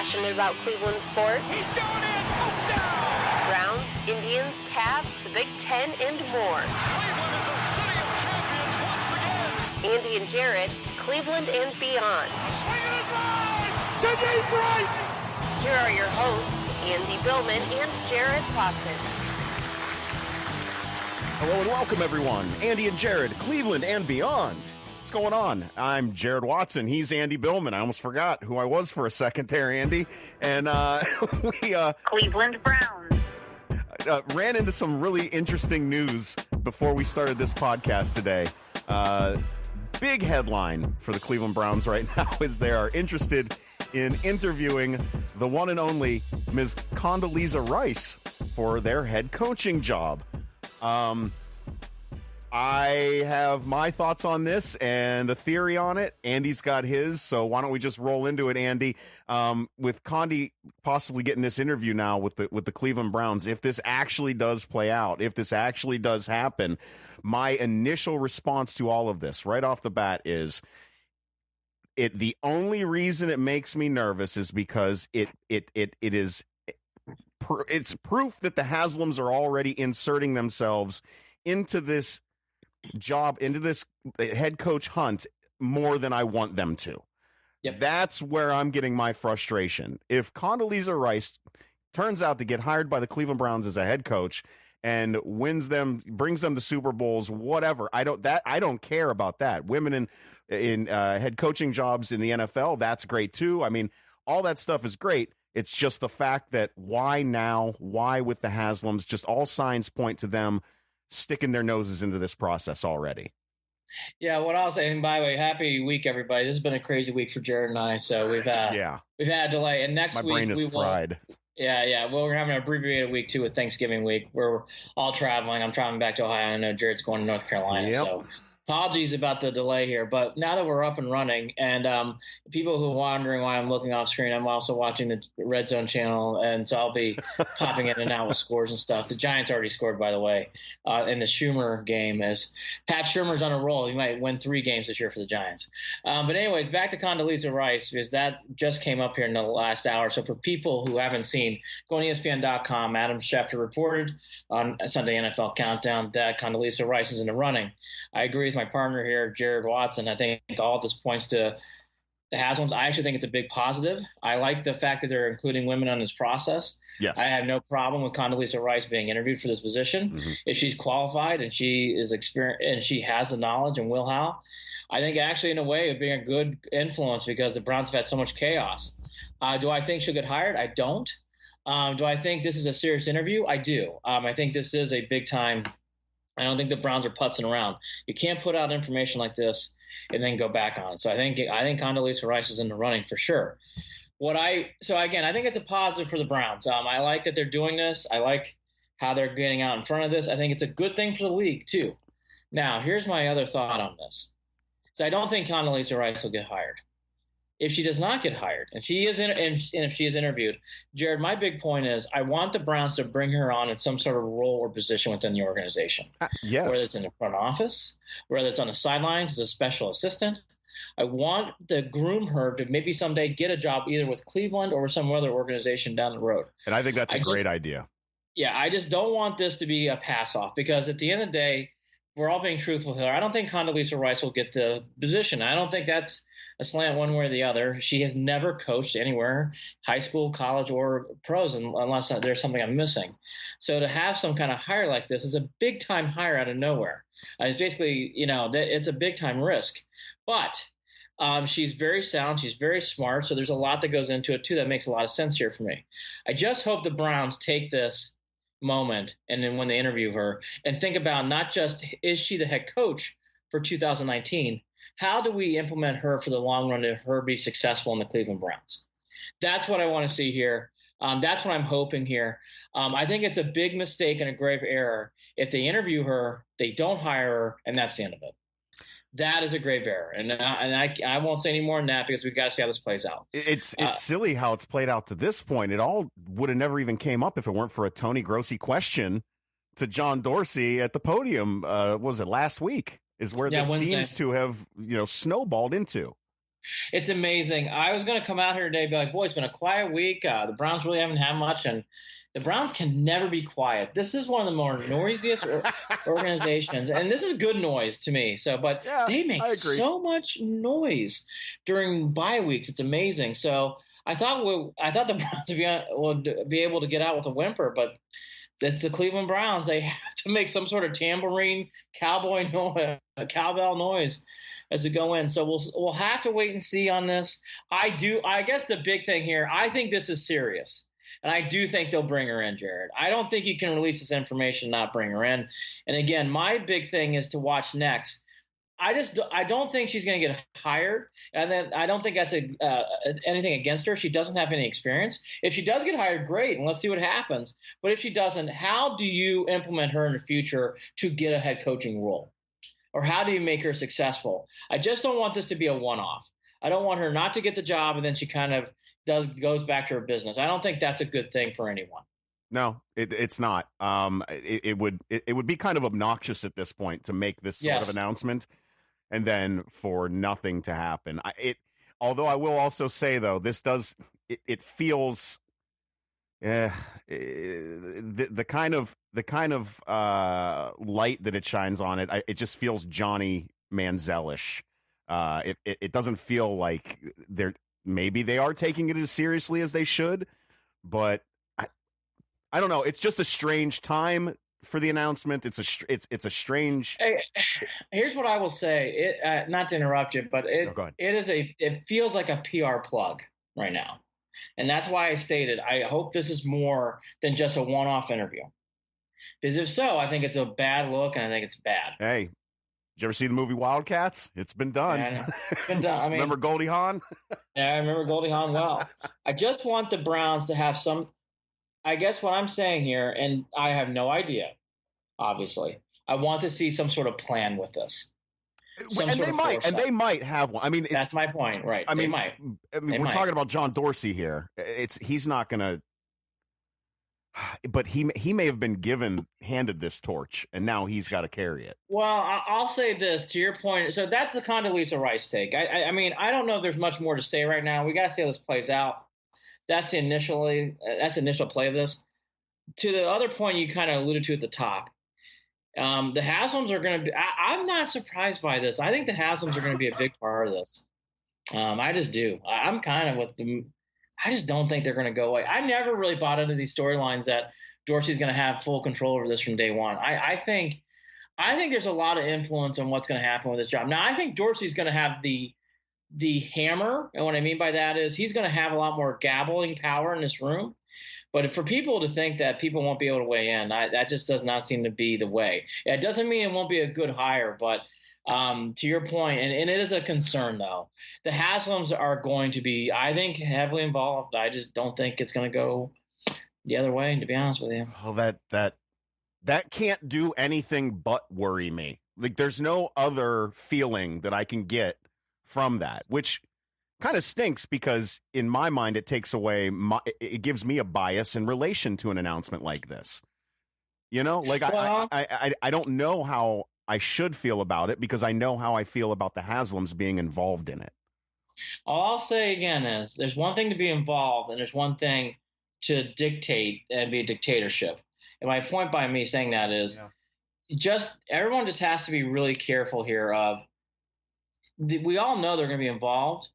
passionate about Cleveland sports. He's going in, touchdown! Browns, Indians, Cavs, the Big Ten, and more. Cleveland is a city of champions once again! Andy and Jarid, Cleveland and beyond. Swinging it line! To deep right! Here are your hosts, Andy Billman and Jarid Watson. Hello and welcome, everyone. Andy and Jarid, Cleveland and beyond. What's going on? I'm Jarid Watson. He's Andy Billman. I almost forgot who I was for a second there, Andy. And we Cleveland Browns. Ran into some really interesting news before we started this podcast today. Big headline for the Cleveland Browns right now is they are interested in interviewing the one and only Ms. Condoleezza Rice for their head coaching job. I have my thoughts on this and a theory on it. Andy's got his, so why don't we just roll into it, Andy? With Condi possibly getting this interview now with the Cleveland Browns, if this actually does play out, if this actually does happen, my initial response to all of this right off the bat is the only reason it makes me nervous is because it's proof that the Haslams are already inserting themselves into this job, into this head coach hunt more than I want them to. Yep. That's where I'm getting my frustration. If Condoleezza Rice turns out to get hired by the Cleveland Browns as a head coach and wins them, brings them to Super Bowls, whatever, I don't care about that. Women in head coaching jobs in the NFL, that's great too. I mean, all that stuff is great. It's just the fact that why now? Why with the Haslams? Just all signs point to them sticking their noses into this process already. Yeah, what I'll say, and by the way, happy week, everybody. This has been a crazy week for Jared and I, so we've had a delay. And next week, my brain is fried. Well, we're having an abbreviated week too with Thanksgiving week. We're all traveling. I'm traveling back to Ohio. I know Jared's going to North Carolina, so apologies about the delay here. But now that we're up and running, and people who are wondering why I'm looking off screen, I'm also watching the Red Zone channel, and so I'll be popping in and out with scores and stuff. The Giants already scored, by the way, in the Schumer game. As Pat Schumer's on a roll, he might win 3 games this year for the Giants. But anyways, back to Condoleezza Rice, because that just came up here in the last hour. So for people who haven't seen, go on ESPN.com. Adam Schefter reported on Sunday NFL Countdown that Condoleezza Rice is in the running. I agree with my partner here, Jarid Watson. I think all of this points to the Haslams. I actually think it's a big positive. I like the fact that they're including women on this process. Yes. I have no problem with Condoleezza Rice being interviewed for this position. Mm-hmm. If she's qualified and she is experienced and she has the knowledge and will-how, I think actually in a way of being a good influence because the Browns have had so much chaos. Do I think she'll get hired? I don't. Do I think this is a serious interview? I do. I think this is a big-time – I don't think the Browns are putzing around. You can't put out information like this and then go back on it. So I think Condoleezza Rice is in the running for sure. I think it's a positive for the Browns. I like that they're doing this. I like how they're getting out in front of this. I think it's a good thing for the league too. Now, here's my other thought on this. So I don't think Condoleezza Rice will get hired. If she does not get hired, and if she is interviewed, Jared, my big point is I want the Browns to bring her on in some sort of role or position within the organization. Yes. Whether it's in the front office, whether it's on the sidelines as a special assistant. I want to groom her to maybe someday get a job either with Cleveland or with some other organization down the road. And I think that's a great idea. Yeah, I just don't want this to be a pass-off because at the end of the day, we're all being truthful here. I don't think Condoleezza Rice will get the position. I don't think that's a slant one way or the other. She has never coached anywhere, high school, college, or pros, unless there's something I'm missing. So to have some kind of hire like this is a big-time hire out of nowhere. It's basically, it's a big-time risk. But she's very sound. She's very smart. So there's a lot that goes into it, too, that makes a lot of sense here for me. I just hope the Browns take this moment and then when they interview her and think about not just is she the head coach for 2019, how do we implement her for the long run to her be successful in the Cleveland Browns? That's what I want to see here. That's what I'm hoping here. I think it's a big mistake and a grave error if they interview her, they don't hire her, and that's the end of it. That is a grave error, and I won't say any more than that because we've got to see how this plays out. It's silly how it's played out to this point. It all would have never even came up if it weren't for a Tony Grossi question to John Dorsey at the podium. Was it last week? Is where this Wednesday seems to have snowballed into. It's amazing. I was going to come out here today and be like, boy, it's been a quiet week. The Browns really haven't had much, and the Browns can never be quiet. This is one of the more noisiest organizations, and this is good noise to me. But they make so much noise during bye weeks. It's amazing. So I thought the Browns would be able to get out with a whimper, but it's the Cleveland Browns. They have to make some sort of tambourine cowbell noise as we go in. So we'll have to wait and see on this. I guess the big thing here, I think this is serious. And I do think they'll bring her in, Jared. I don't think you can release this information and not bring her in. And again, my big thing is to watch next. I don't think she's going to get hired, and then I don't think that's anything against her. She doesn't have any experience. If she does get hired, great, and let's see what happens. But if she doesn't, how do you implement her in the future to get a head coaching role? Or how do you make her successful? I just don't want this to be a one-off. I don't want her not to get the job and then she kind of goes back to her business. I don't think that's a good thing for anyone. No, it's not. It would be kind of obnoxious at this point to make this sort of announcement and then for nothing to happen. Although I will also say though, this does it feels the kind of light that it shines on it. It just feels Johnny Manziel-ish. It doesn't feel like maybe they are taking it as seriously as they should, but I don't know. It's just a strange time for the announcement. It's a strange. Here's what I will say. Not to interrupt you, but it feels like a PR plug right now, and that's why I stated I hope this is more than just a one-off interview. Because if so, I think it's a bad look, and I think it's bad. Hey, did you ever see the movie Wildcats? It's been done. Yeah, it's been done. I mean, remember Goldie Hawn? Yeah, I remember Goldie Hawn well. I just want the Browns to have some. I guess what I'm saying here, and I have no idea, obviously, I want to see some sort of plan with this. And they might have one. I mean, that's my point, right? They might. We're talking about John Dorsey here. He's not going to. But he may have been handed this torch, and now he's got to carry it. Well, I'll say this to your point. So that's the Condoleezza Rice take. I mean, I don't know if there's much more to say right now. We got to see how this plays out. That's the initial play of this. To the other point you kind of alluded to at the top, the Haslams are going to be. I'm not surprised by this. I think the Haslams are going to be a big part of this. I just do. I'm kind of with them. I just don't think they're going to go away. I never really bought into these storylines that Dorsey's going to have full control over this from day one. I think there's a lot of influence on what's going to happen with this job. Now, I think Dorsey's going to have the hammer, and what I mean by that is he's going to have a lot more gabbling power in this room. But for people to think that people won't be able to weigh in, that just does not seem to be the way. It doesn't mean it won't be a good hire, but to your point, and it is a concern, though, the Haslams are going to be, I think, heavily involved. I just don't think it's going to go the other way, to be honest with you. Well, that can't do anything but worry me. Like, there's no other feeling that I can get from that, which kind of stinks because in my mind it takes away it gives me a bias in relation to an announcement like this. You know, like I don't know how I should feel about it because I know how I feel about the Haslams being involved in it. All I'll say again is there's one thing to be involved and there's one thing to dictate and be a dictatorship. And my point by me saying that is everyone just has to be really careful here we all know they're going to be involved,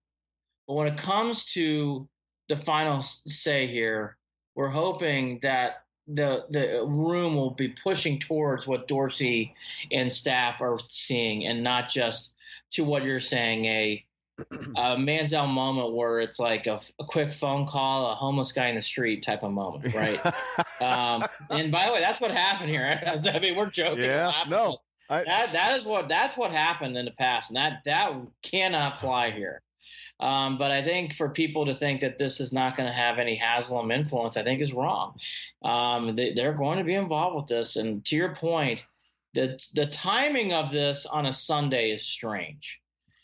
but when it comes to the final say here, we're hoping that the room will be pushing towards what Dorsey and staff are seeing and not just to what you're saying, a Manziel moment where it's like a quick phone call, a homeless guy in the street type of moment, right? And by the way, that's what happened here. I mean, we're joking. Yeah, no. That's what happened in the past, and that cannot fly here. But I think for people to think that this is not going to have any Haslam influence, I think is wrong. They're going to be involved with this, and to your point, the timing of this on a Sunday is strange.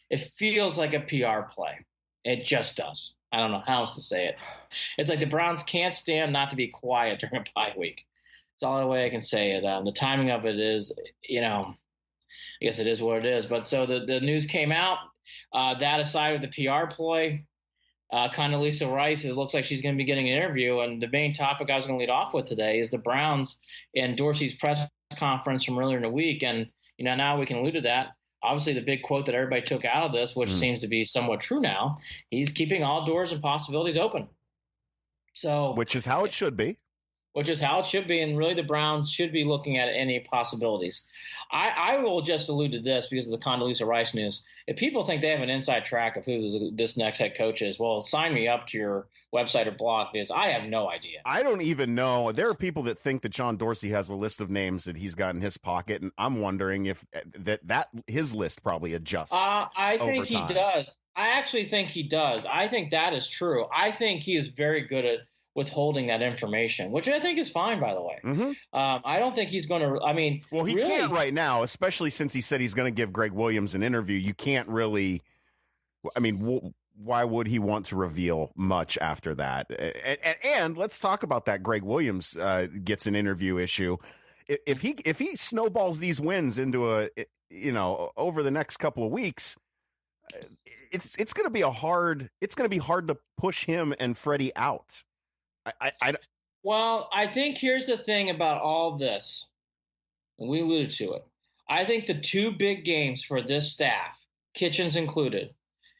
It feels like a PR play. It just does. I don't know how else to say it. It's like the Browns can't stand not to be quiet during a bye week. It's all the way I can say it. The timing of it is, I guess it is what it is. But so the news came out. That aside with the PR ploy, Condoleezza Rice, it looks like she's going to be getting an interview. And the main topic I was going to lead off with today is the Browns and Dorsey's press conference from earlier in the week. And, now we can allude to that. Obviously, the big quote that everybody took out of this, which seems to be somewhat true now, he's keeping all doors and possibilities open. So, which is how it should be. Which is how it should be, and really the Browns should be looking at any possibilities. I will just allude to this because of the Condoleezza Rice news. If people think they have an inside track of who this next head coach is, well, sign me up to your website or blog because I have no idea. I don't even know. There are people that think that John Dorsey has a list of names that he's got in his pocket, and I'm wondering if that his list probably adjusts. I think he does. I actually think he does. I think that is true. I think he is very good at withholding that information, which I think is fine, by the way. Mm-hmm. I don't think he's going to, well, he really can't right now, especially since he said he's going to give Greg Williams an interview. You can't really, why would he want to reveal much after that? And let's talk about that Greg Williams gets an interview issue. If he snowballs these wins into over the next couple of weeks, it's going to be hard to push him and Freddie out. Well, I think here's the thing about all this, and we alluded to it. I think the two big games for this staff, Kitchens included,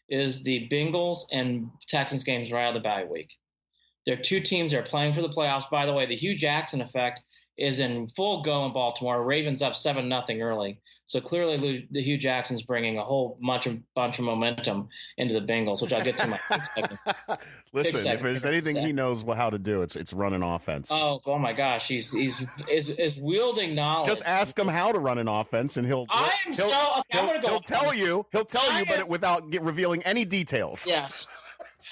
is the Bengals and Texans games right out of the bye week. They're two teams that are playing for the playoffs. By the way, the Hugh Jackson effect is in full go in Baltimore. Ravens up 7-0 early. So clearly the Hugh Jackson's bringing a whole bunch of momentum into the Bengals, which I'll get to in my second. Listen, if there's anything he knows how to do, it's run an offense. Oh my gosh, he's wielding knowledge. Just ask him how to run an offense, and he'll tell you, but without revealing any details. Yes.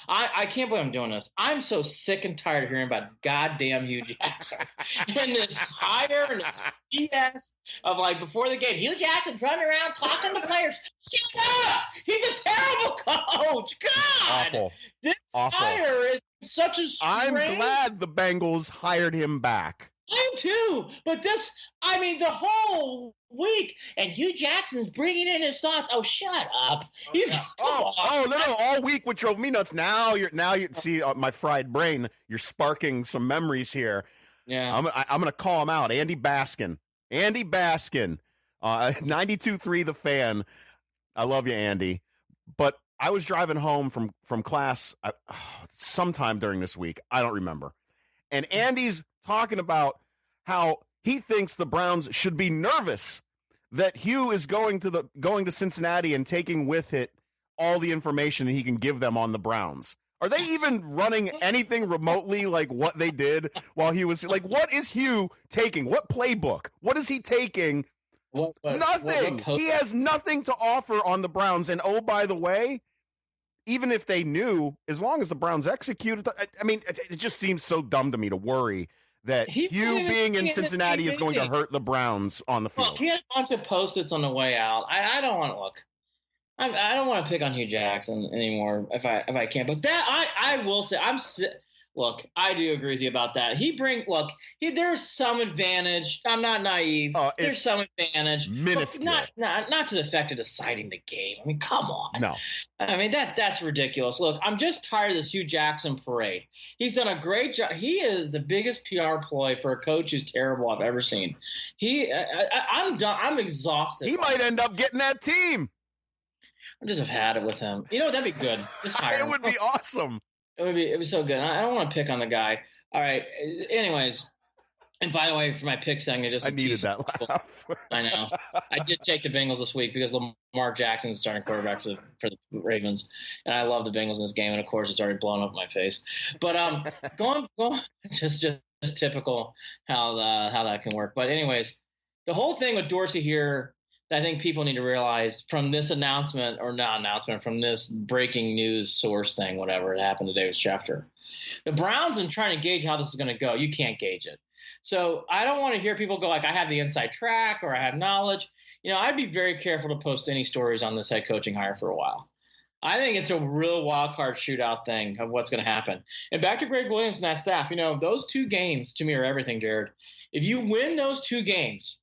I can't believe I'm doing this. I'm so sick and tired of hearing about goddamn Hugh Jackson and this hire and this BS of before the game. Hugh Jackson's running around talking to players. Shut up! He's a terrible coach. God, awful. This hire is such a strange. I'm glad the Bengals hired him back. I am too, but the whole week, and Hugh Jackson's bringing in his thoughts. Oh, shut up! No, all week, which drove me nuts. Now you see my fried brain. You're sparking some memories here. Yeah, I'm gonna call him out. Andy Baskin, 92.3 The Fan. I love you, Andy, but I was driving home from class sometime during this week. I don't remember, and Andy's talking about how he thinks the Browns should be nervous that Hugh is going to Cincinnati and taking with it all the information he can give them on the Browns. Are they even running anything remotely like what they did while he was what is Hugh taking? What playbook? What is he taking? Nothing. He has nothing to offer on the Browns. And oh, by the way, even if they knew, as long as the Browns executed, it just seems so dumb to me to worry that Hugh being in Cincinnati is going to hurt the Browns on the field. Look, he had a bunch of Post-its on the way out. I don't want to look. I don't want to pick on Hugh Jackson anymore if I can. But that I will say look, I do agree with you about that. There's some advantage. I'm not naive. There's some advantage. Minuscule. Not to the effect of deciding the game. Come on. No. That's ridiculous. Look, I'm just tired of this Hugh Jackson parade. He's done a great job. He is the biggest PR ploy for a coach who's terrible I've ever seen. I'm done. I'm exhausted. He might end up getting that team. I just have had it with him. That'd be good. Just hire him. It would be awesome. It would be so good. I don't want to pick on the guy. All right. Anyways, and by the way, for my pick segment, I needed that laugh. I know. I did take the Bengals this week because Lamar Jackson's starting quarterback for the Ravens, and I love the Bengals in this game. And of course, it's already blown up in my face. But go on. Just typical how that can work. But anyways, the whole thing with Dorsey here, I think people need to realize from this announcement, or not announcement, from this breaking news source thing, whatever it happened today with Schefter. The Browns are trying to gauge how this is going to go. You can't gauge it. So I don't want to hear people go I have the inside track or I have knowledge. I'd be very careful to post any stories on this head coaching hire for a while. I think it's a real wild card shootout thing of what's going to happen. And back to Greg Williams and that staff, those two games to me are everything, Jared. If you win those two games,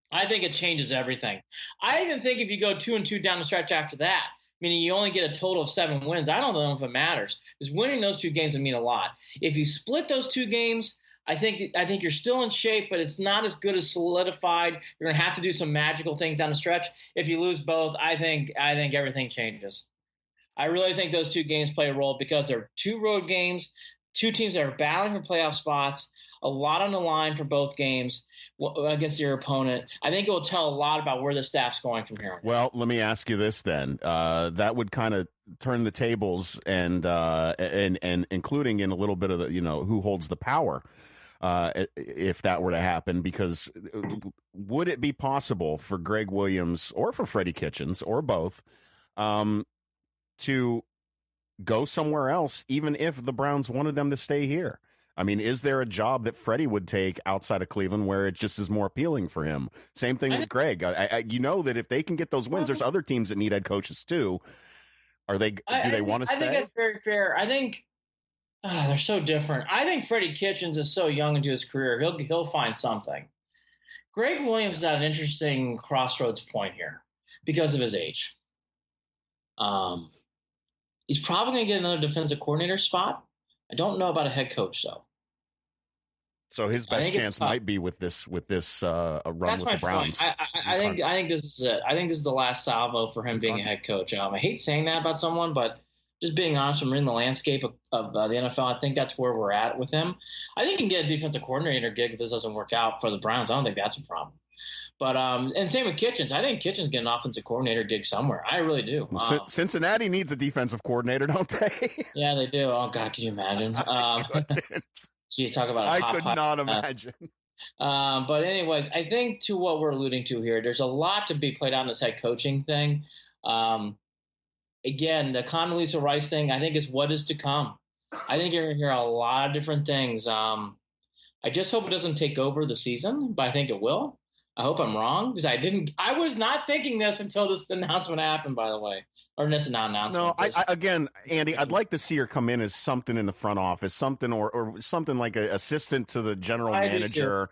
I think it changes everything. I even think if you go 2-2 down the stretch after that, meaning you only get a total of 7 wins. I don't know if it matters. Because winning those 2 games would mean a lot. If you split those 2 games, I think you're still in shape, but it's not as good as solidified. You're going to have to do some magical things down the stretch. If you lose both, I think everything changes. I really think those 2 games play a role because they're 2 road games, 2 teams that are battling for playoff spots, a lot on the line for both games against your opponent. I think it will tell a lot about where the staff's going from here on. Well, let me ask you this then. That would kind of turn the tables and including in a little bit of the, who holds the power. If that were to happen, because would it be possible for Greg Williams or for Freddie Kitchens or both to go somewhere else, even if the Browns wanted them to stay here? I mean, is there a job that Freddie would take outside of Cleveland where it just is more appealing for him? Same thing with Greg. That if they can get those wins, there's other teams that need head coaches too. Do they want to stay? I think that's very fair. I think they're so different. I think Freddie Kitchens is so young into his career. He'll find something. Greg Williams is at an interesting crossroads point here because of his age. He's probably going to get another defensive coordinator spot. I don't know about a head coach though. So his best chance might be with this run with the Browns. I think this is it. I think this is the last salvo for him being a head coach. I hate saying that about someone, but just being honest, from reading the landscape of the NFL, I think that's where we're at with him. I think he can get a defensive coordinator gig if this doesn't work out for the Browns. I don't think that's a problem. But and same with Kitchens. I think Kitchens get an offensive coordinator gig somewhere. I really do. Cincinnati needs a defensive coordinator, don't they? Yeah, they do. Oh God, can you imagine? Geez, talk about I could not imagine. But anyways, I think to what we're alluding to here, there's a lot to be played out in this head coaching thing. Again, the Condoleezza Rice thing, I think, is what is to come. I think you're going to hear a lot of different things. I just hope it doesn't take over the season, but I think it will. I hope I'm wrong because I was not thinking this until this announcement happened, by the way. Or this non-announcement. No, again, Andy, I'd like to see her come in as something in the front office, something or something like an assistant to the general manager.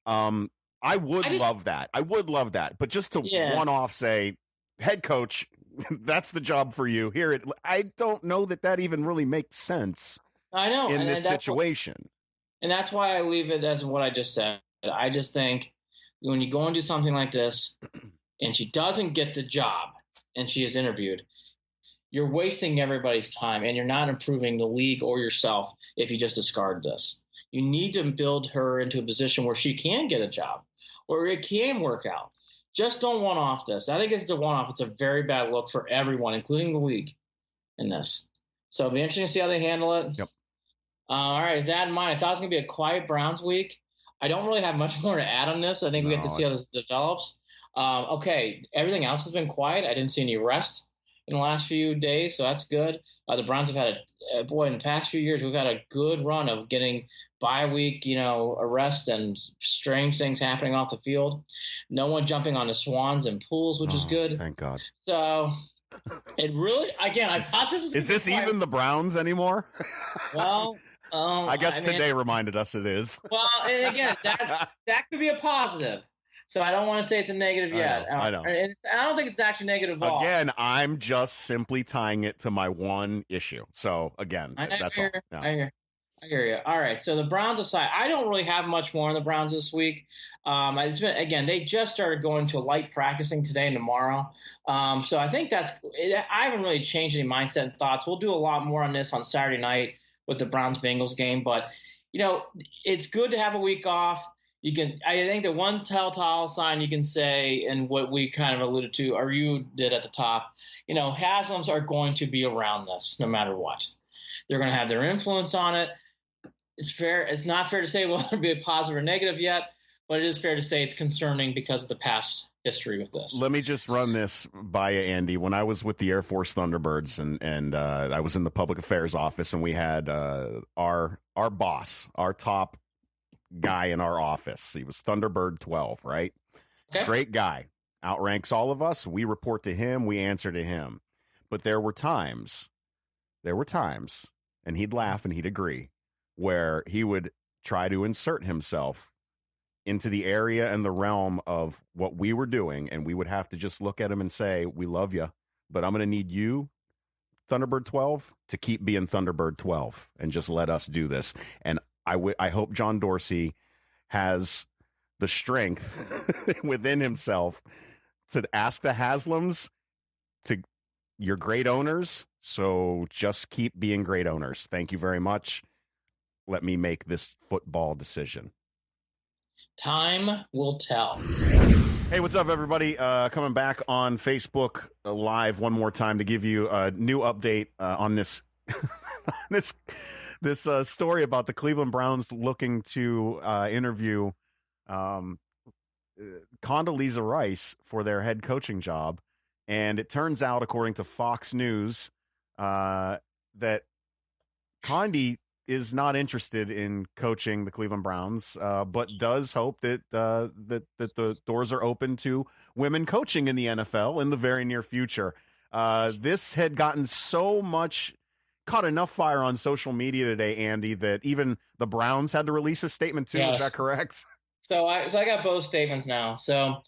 I would love that. I would love that. But just to one-off say, head coach, that's the job for you. I don't know that even really makes sense. I know in this situation. And that's why I leave it as what I just said. I just think when you go and do something like this and she doesn't get the job and she is interviewed, you're wasting everybody's time and you're not improving the league or yourself if you just discard this. You need to build her into a position where she can get a job or it can work out. Just don't one-off this. I think it's a one-off. It's a very bad look for everyone, including the league in this. So it'll be interesting to see how they handle it. Yep. All right, with that in mind, I thought it was going to be a quiet Browns week. I don't really have much more to add on this. I think we have to see how this develops. Okay, everything else has been quiet. I didn't see any arrests in the last few days, so that's good. The Browns have had in the past few years, we've had a good run of getting bye week, arrests and strange things happening off the field. No one jumping on the swans and pools, which is good. Thank God. So it really, again, I thought this was. Is this even the Browns anymore? Well. I guess today reminded us it is. Well, and again, that could be a positive. So I don't want to say it's a negative yet. I know. And I don't think it's actually negative at all. Again, I'm just simply tying it to my one issue. So again, that's all. Yeah. I hear you. All right. So the Browns aside, I don't really have much more on the Browns this week. It's been, again, they just started going to light practicing today and tomorrow. So I think I haven't really changed any mindset and thoughts. We'll do a lot more on this on Saturday night with the Browns-Bengals game. But, it's good to have a week off. I think the one telltale sign you can say, and what we kind of alluded to, or you did at the top, Haslams are going to be around this no matter what. They're going to have their influence on it. It's fair. It's not fair to say will it be a positive or negative yet, but it is fair to say it's concerning because of the past history with this. Let me just run this by you, Andy. When I was with the Air Force Thunderbirds and I was in the public affairs office, and we had our boss, our top guy in our office. He was Thunderbird 12, right? Okay. Great guy. Outranks all of us. We report to him. We answer to him. But there were times, and he'd laugh and he'd agree, where he would try to insert himself into the area and the realm of what we were doing, and we would have to just look at him and say, we love you, but I'm going to need you, Thunderbird 12, to keep being Thunderbird 12 and just let us do this. And I hope John Dorsey has the strength within himself to ask the Haslams to you're great owners, so just keep being great owners. Thank you very much. Let me make this football decision. Time will tell. Hey, what's up, everybody? Coming back on Facebook Live one more time to give you a new update on this this story about the Cleveland Browns looking to interview Condoleezza Rice for their head coaching job. And it turns out, according to Fox News, that Condi is not interested in coaching the Cleveland Browns, but does hope that that the doors are open to women coaching in the NFL in the very near future. This had gotten caught enough fire on social media today, Andy, that even the Browns had to release a statement too. Yes. Is that correct? So I got both statements now. So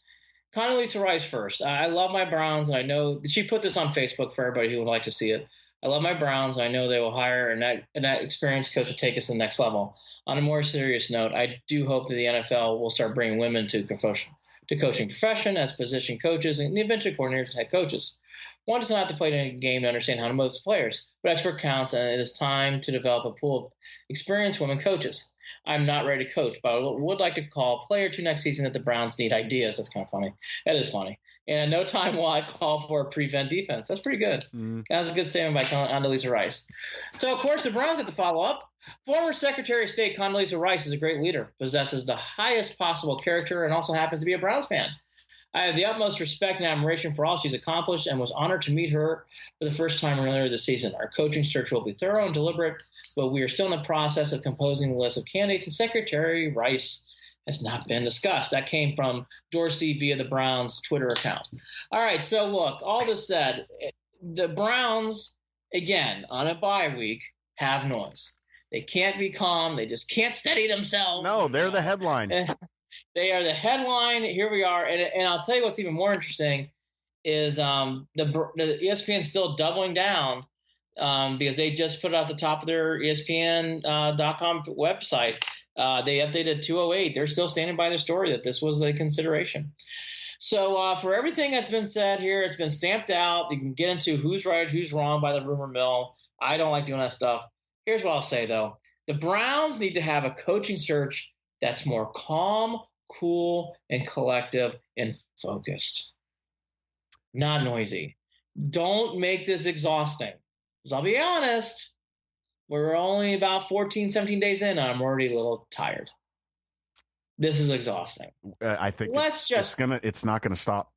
Condoleezza Rice first. I love my Browns, and I know she put this on Facebook for everybody who would like to see it. I love my Browns, and I know they will hire an experienced coach to take us to the next level. On a more serious note, I do hope that the NFL will start bringing women to coaching profession as position coaches and eventually coordinators and head coaches. One does not have to play a game to understand how to motivate players, but expert counts, and it is time to develop a pool of experienced women coaches. I'm not ready to coach, but I would like to call a player or two next season that the Browns need ideas. That's kind of funny. That is funny. And no time will I call for a prevent defense. That's pretty good. That was a good statement by Condoleezza Rice. So, of course, the Browns have to follow up. Former Secretary of State Condoleezza Rice is a great leader, possesses the highest possible character, and also happens to be a Browns fan. I have the utmost respect and admiration for all she's accomplished and was honored to meet her for the first time earlier this season. Our coaching search will be thorough and deliberate, but we are still in the process of composing the list of candidates, and Secretary Rice has not been discussed. That came from Dorsey via the Browns' Twitter account. All right, so look, all this said, the Browns, again, on a bye week, have noise. They can't be calm. They just can't steady themselves. No, they're the headline. They are the headline. Here we are. And I'll tell you what's even more interesting is the ESPN still doubling down because they just put it at the top of their ESPN.com website. They updated 208. They're still standing by their story that this was a consideration. So for everything that's been said here, it's been stamped out. You can get into who's right, who's wrong by the rumor mill. I don't like doing that stuff. Here's what I'll say, though. The Browns need to have a coaching search that's more calm, cool, and collective and focused. Not noisy. Don't make this exhausting. Because I'll be honest, we're only about 14, 17 days in, and I'm already a little tired. This is exhausting. I think it's not gonna stop.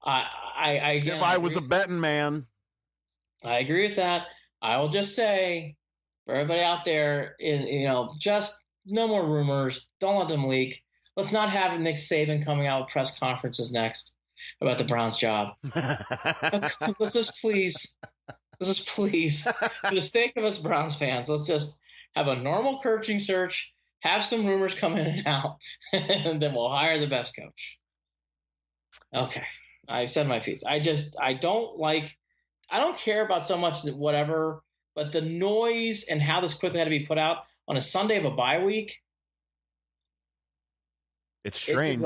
If I was a betting man, I agree with that. I will just say for everybody out there, just no more rumors. Don't let them leak. Let's not have Nick Saban coming out with press conferences next about the Browns' job. Let's just please, for the sake of us Browns fans, let's just have a normal coaching search, have some rumors come in and out, and then we'll hire the best coach. Okay, I said my piece. I don't care about so much that whatever, but the noise and how this quickly had to be put out on a Sunday of a bye week. It's strange.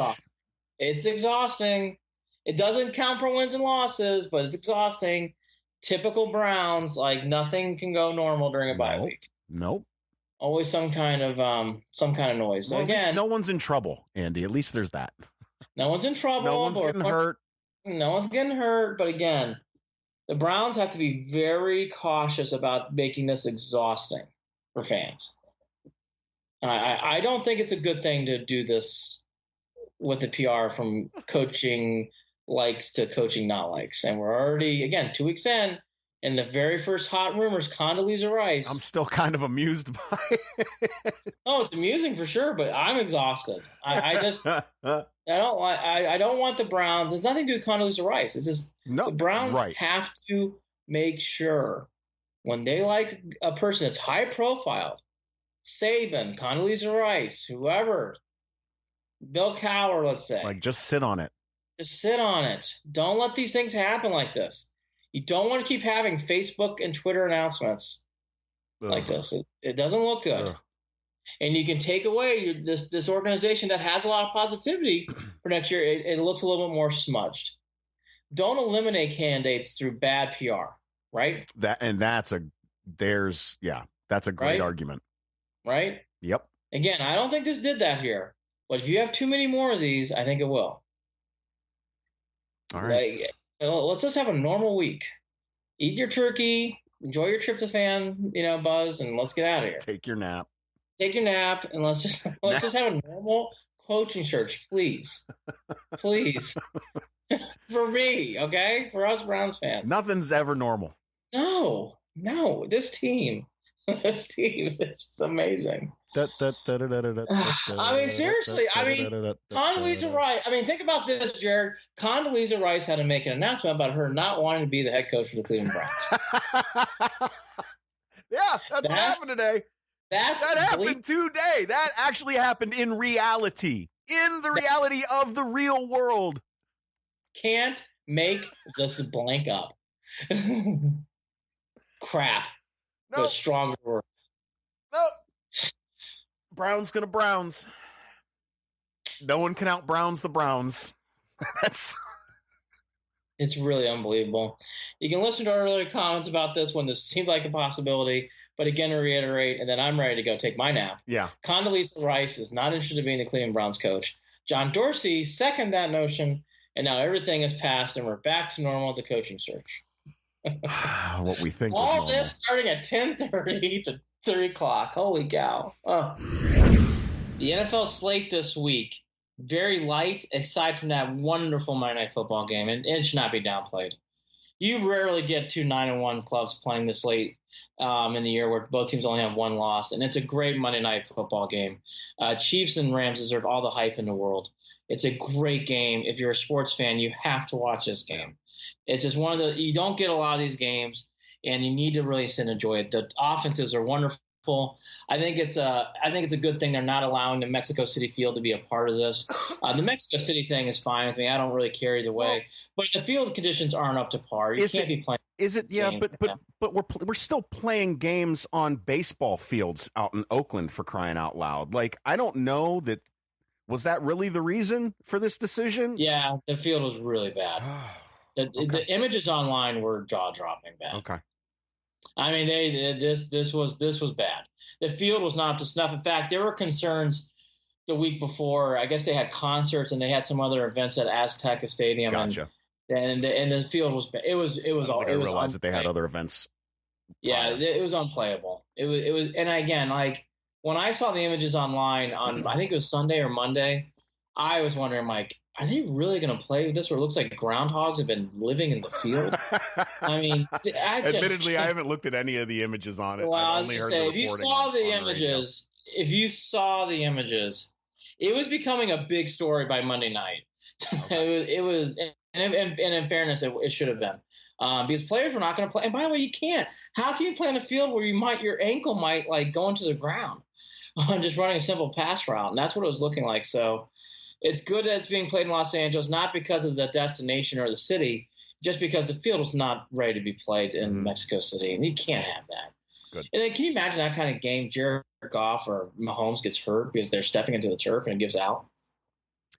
It's exhausting. It doesn't count for wins and losses, but it's exhausting. Typical Browns, like nothing can go normal during a bye week. Nope. Always some kind of noise. Well, again, no one's in trouble, Andy. At least there's that. No one's in trouble. No one's getting hurt. No one's getting hurt. But again, the Browns have to be very cautious about making this exhausting for fans. I don't think it's a good thing to do this with the PR from coaching likes to coaching not likes. And we're already, again, 2 weeks in the very first hot rumors, Condoleezza Rice. I'm still kind of amused by it. Oh, it's amusing for sure, but I'm exhausted. I don't want the Browns. There's nothing to do with Condoleezza Rice. It's just the Browns have to make sure when they like a person that's high profile, Saban, Condoleezza Rice, whoever, Bill Cowher, let's say. Like, just sit on it. Just sit on it. Don't let these things happen like this. You don't want to keep having Facebook and Twitter announcements like this. It doesn't look good. Ugh. And you can take away this organization that has a lot of positivity for next year. It looks a little bit more smudged. Don't eliminate candidates through bad PR, right? That's a great Right? argument. Right? Yep. Again, I don't think this did that here. But if you have too many more of these, I think it will. All right. Let's just have a normal week. Eat your turkey, enjoy your tryptophan, buzz, and let's get out of here. Take your nap. Take your nap, and let's just have a normal coaching search, please. Please. For me, okay? For us Browns fans. Nothing's ever normal. No. This team. This team is just amazing. I mean, seriously. Condoleezza Rice. Think about this, Jared. Condoleezza Rice had to make an announcement about her not wanting to be the head coach for the Cleveland Browns. Yeah, that's what happened today. That happened today. That actually happened in reality. In the reality of the real world. Can't make this blank up. Crap. No. A stronger word. Nope. Browns gonna Browns. No one can out Browns the Browns. It's really unbelievable. You can listen to our earlier comments about this when this seemed like a possibility, but again, to reiterate, and then I'm ready to go take my nap. Yeah. Condoleezza Rice is not interested in being the Cleveland Browns coach. John Dorsey seconded that notion, and now everything is passed, and we're back to normal at the coaching search. What we think. All this starting at 10:30 to 3 o'clock. Holy cow. Oh. The NFL slate this week, very light, aside from that wonderful Monday Night Football game, and it should not be downplayed. You rarely get two 9-1 clubs playing this late in the year where both teams only have one loss, and it's a great Monday Night Football game. Chiefs and Rams deserve all the hype in the world. It's a great game. If you're a sports fan, you have to watch this game. It's just you don't get a lot of these games, and you need to really sit and enjoy it. The offenses are wonderful. I think it's a good thing they're not allowing the Mexico City field to be a part of this. The Mexico City thing is fine with me. I don't really care either way. But the field conditions aren't up to par. You can't be playing. Is it? Yeah, but we're still playing games on baseball fields out in Oakland, for crying out loud. Like, I don't know that. Was that really the reason for this decision? Yeah, the field was really bad. The images online were jaw-dropping bad. Okay. I mean, this was bad. The field was not up to snuff. In fact, there were concerns the week before. I guess they had concerts and they had some other events at Azteca Stadium. Gotcha. And the field was bad. It was all. I realized that they had other events. Yeah, it was unplayable. It was, and again, like when I saw the images online on, I think it was Sunday or Monday, I was wondering, like, are they really going to play with this where it looks like groundhogs have been living in the field? I mean, admittedly, I haven't looked at any of the images on it. Well, I was going to say, if you saw the images, it was becoming a big story by Monday night. Okay. it was, and in fairness, it should have been. Because players were not going to play. And by the way, you can't. How can you play on a field where your ankle might like go into the ground on just running a simple pass route? And that's what it was looking like. So it's good that it's being played in Los Angeles, not because of the destination or the city, just because the field was not ready to be played in Mexico City. And you can't have that. Good. And then can you imagine that kind of game? Jared Goff or Mahomes gets hurt because they're stepping into the turf and it gives out.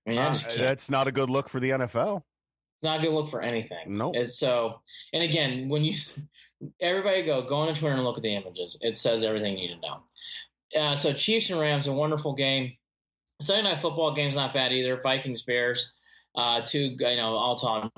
I mean, that's not a good look for the NFL. It's not a good look for anything. Nope. So, and again, when everybody go on to Twitter and look at the images, it says everything you need to know. So Chiefs and Rams, a wonderful game. Sunday Night Football game's not bad either. Vikings, Bears, two, all time.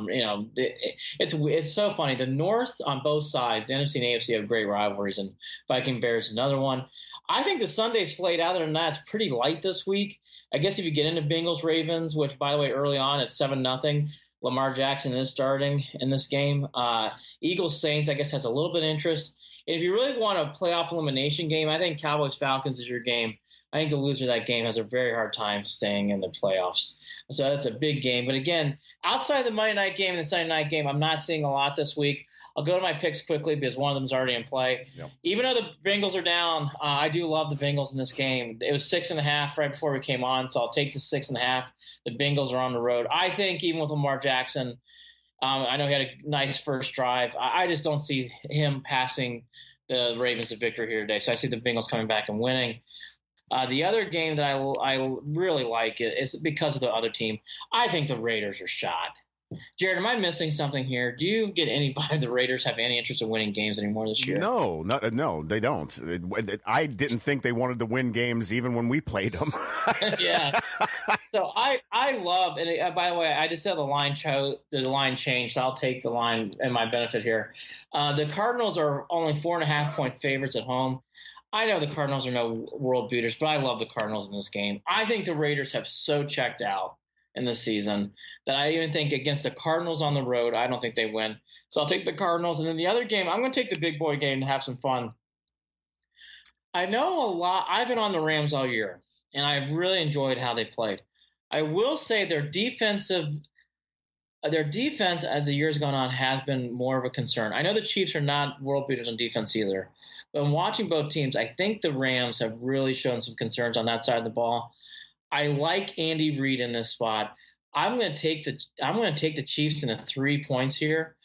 It's so funny. The North on both sides, the NFC and AFC have great rivalries, and Viking Bears is another one. I think the Sunday slate, other than that, is pretty light this week. I guess if you get into Bengals Ravens, which by the way, early on it's 7-0. Lamar Jackson is starting in this game. Eagles Saints, I guess, has a little bit of interest. If you really want a playoff elimination game, I think Cowboys-Falcons is your game. I think the loser of that game has a very hard time staying in the playoffs. So that's a big game. But again, outside the Monday night game and the Sunday night game, I'm not seeing a lot this week. I'll go to my picks quickly because one of them is already in play. Yep. Even though the Bengals are down, I do love the Bengals in this game. It was 6.5 right before we came on, so I'll take the 6.5. The Bengals are on the road. I think even with Lamar Jackson, I know he had a nice first drive. I just don't see him passing the Ravens to victory here today. So I see the Bengals coming back and winning. The other game that I really like is because of the other team. I think the Raiders are shot. Jared, am I missing something here? Do you get any vibe the Raiders have any interest in winning games anymore this year? No, they don't. I didn't think they wanted to win games even when we played them. Yeah. So I love, and by the way, I just said the line changed. So I'll take the line in my benefit here. The Cardinals are only 4.5-point favorites at home. I know the Cardinals are no world beaters, but I love the Cardinals in this game. I think the Raiders have so checked out in this season that I even think against the Cardinals on the road, I don't think they win. So I'll take the Cardinals. And then the other game, I'm going to take the big boy game to have some fun. I know a lot. I've been on the Rams all year, and I really enjoyed how they played. I will say their defense as the years gone on has been more of a concern. I know the Chiefs are not world beaters on defense either, but in watching both teams, I think the Rams have really shown some concerns on that side of the ball. I like Andy Reid in this spot. I'm going to take the Chiefs in the 3 points here.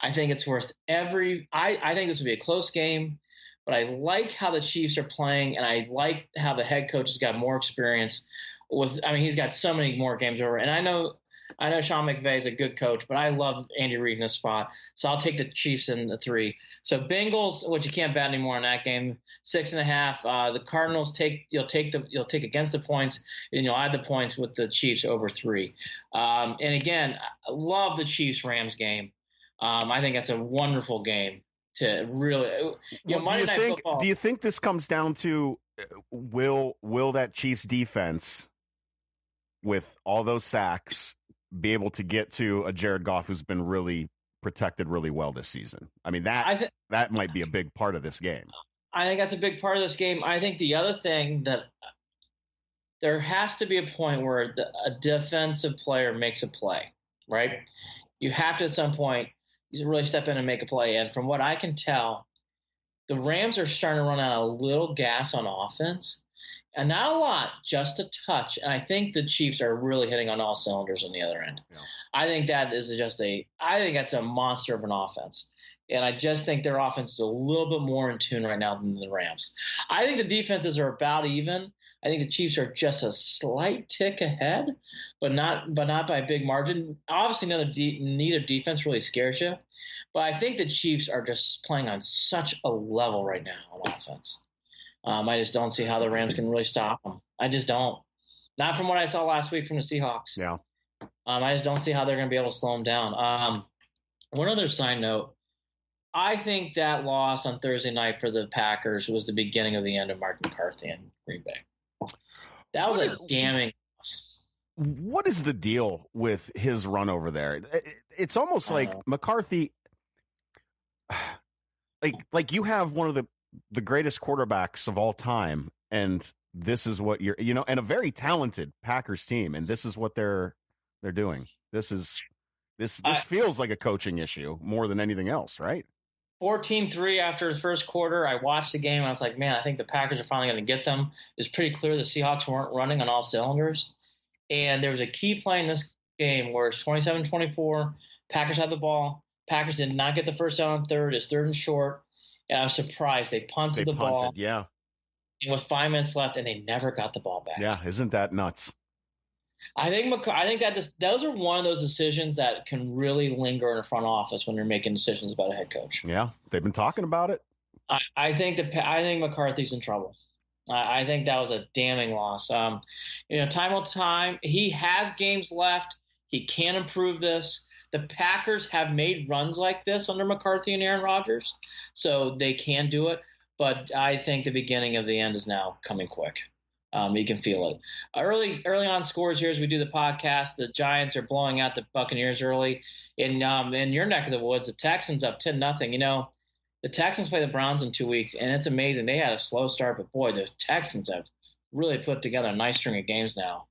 I think it's worth I think this would be a close game, but I like how the Chiefs are playing, and I like how the head coach has got more experience he's got so many more games over. And I know Sean McVay is a good coach, but I love Andy Reid in this spot. So I'll take the Chiefs in the 3. So Bengals, which you can't bet anymore in that game, 6.5. The Cardinals you'll take against the points, and you'll add the points with the Chiefs over 3. And again, I love the Chiefs-Rams game. I think that's a wonderful game to really. Monday Night Football. Do you think this comes down to will that Chiefs defense, with all those sacks, be able to get to a Jared Goff who's been really protected really well this season? I mean, that might be a big part of this game. I think that's a big part of this game. I think the other thing that there has to be a point where a defensive player makes a play, right? You have to at some point really step in and make a play. And from what I can tell, the Rams are starting to run out a little gas on offense. And not a lot, just a touch. And I think the Chiefs are really hitting on all cylinders on the other end. Yeah. I think that's a monster of an offense. And I just think their offense is a little bit more in tune right now than the Rams. I think the defenses are about even. I think the Chiefs are just a slight tick ahead, but not by a big margin. Obviously, neither defense really scares you. But I think the Chiefs are just playing on such a level right now on offense. I just don't see how the Rams can really stop them. I just don't. Not from what I saw last week from the Seahawks. Yeah. I just don't see how they're going to be able to slow them down. One other side note. I think that loss on Thursday night for the Packers was the beginning of the end of Mark McCarthy in Green Bay. That was a damning loss. What is the deal with his run over there? It's almost like McCarthy, like you have one of the greatest quarterbacks of all time, and this is what and a very talented Packers team, and this is what they're doing. This feels like a coaching issue more than anything else, right? 14-3 after the first quarter. I watched the game. And I was like, man, I think the Packers are finally going to get them. It's pretty clear the Seahawks weren't running on all cylinders. And there was a key play in this game where it's 27-24. Packers had the ball. Packers did not get the first down on third. It's 3rd and short. And I was surprised. They punted the ball. Yeah. And with 5 minutes left, and they never got the ball back. Yeah, isn't that nuts? I think that those are one of those decisions that can really linger in the front office when you're making decisions about a head coach. Yeah, they've been talking about it. I think McCarthy's in trouble. I think that was a damning loss. Time will time. He has games left. He can improve this. The Packers have made runs like this under McCarthy and Aaron Rodgers, so they can do it. But I think the beginning of the end is now coming quick. You can feel it. Early on scores here as we do the podcast, the Giants are blowing out the Buccaneers early. In your neck of the woods, the Texans up 10-0. The The Texans play the Browns in 2 weeks, and it's amazing. They had a slow start, but boy, the Texans have really put together a nice string of games now.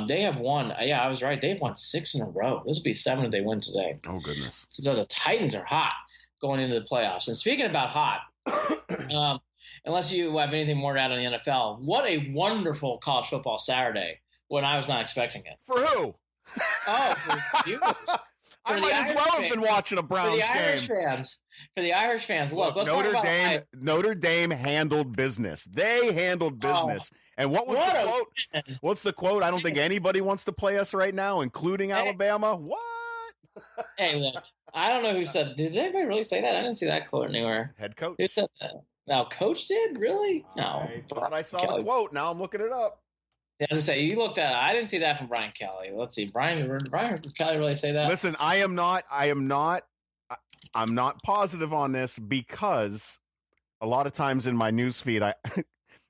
They have won. Yeah, I was right. They've won 6 in a row. This will be 7 if they win today. Oh, goodness. So the Titans are hot going into the playoffs. And speaking about hot, unless you have anything more to add on the NFL, what a wonderful college football Saturday when I was not expecting it. For who? Oh, for you. I might as well have been watching a Browns game. For the Irish fans, look, let's Notre talk about Notre Dame handled business. They handled business. And what was the quote? What's the quote? I don't think anybody wants to play us right now, including Alabama. What? Hey, look, I don't know who said. Did anybody really say that? I didn't see that quote anywhere. Head coach. Who said that? Now, coach did? Really? No. I thought I saw the quote. Now I'm looking it up. As I say, you looked at it. I didn't see that from Brian Kelly. Let's see. Brian Kelly really say that? Listen, I'm not positive on this because a lot of times in my news feed,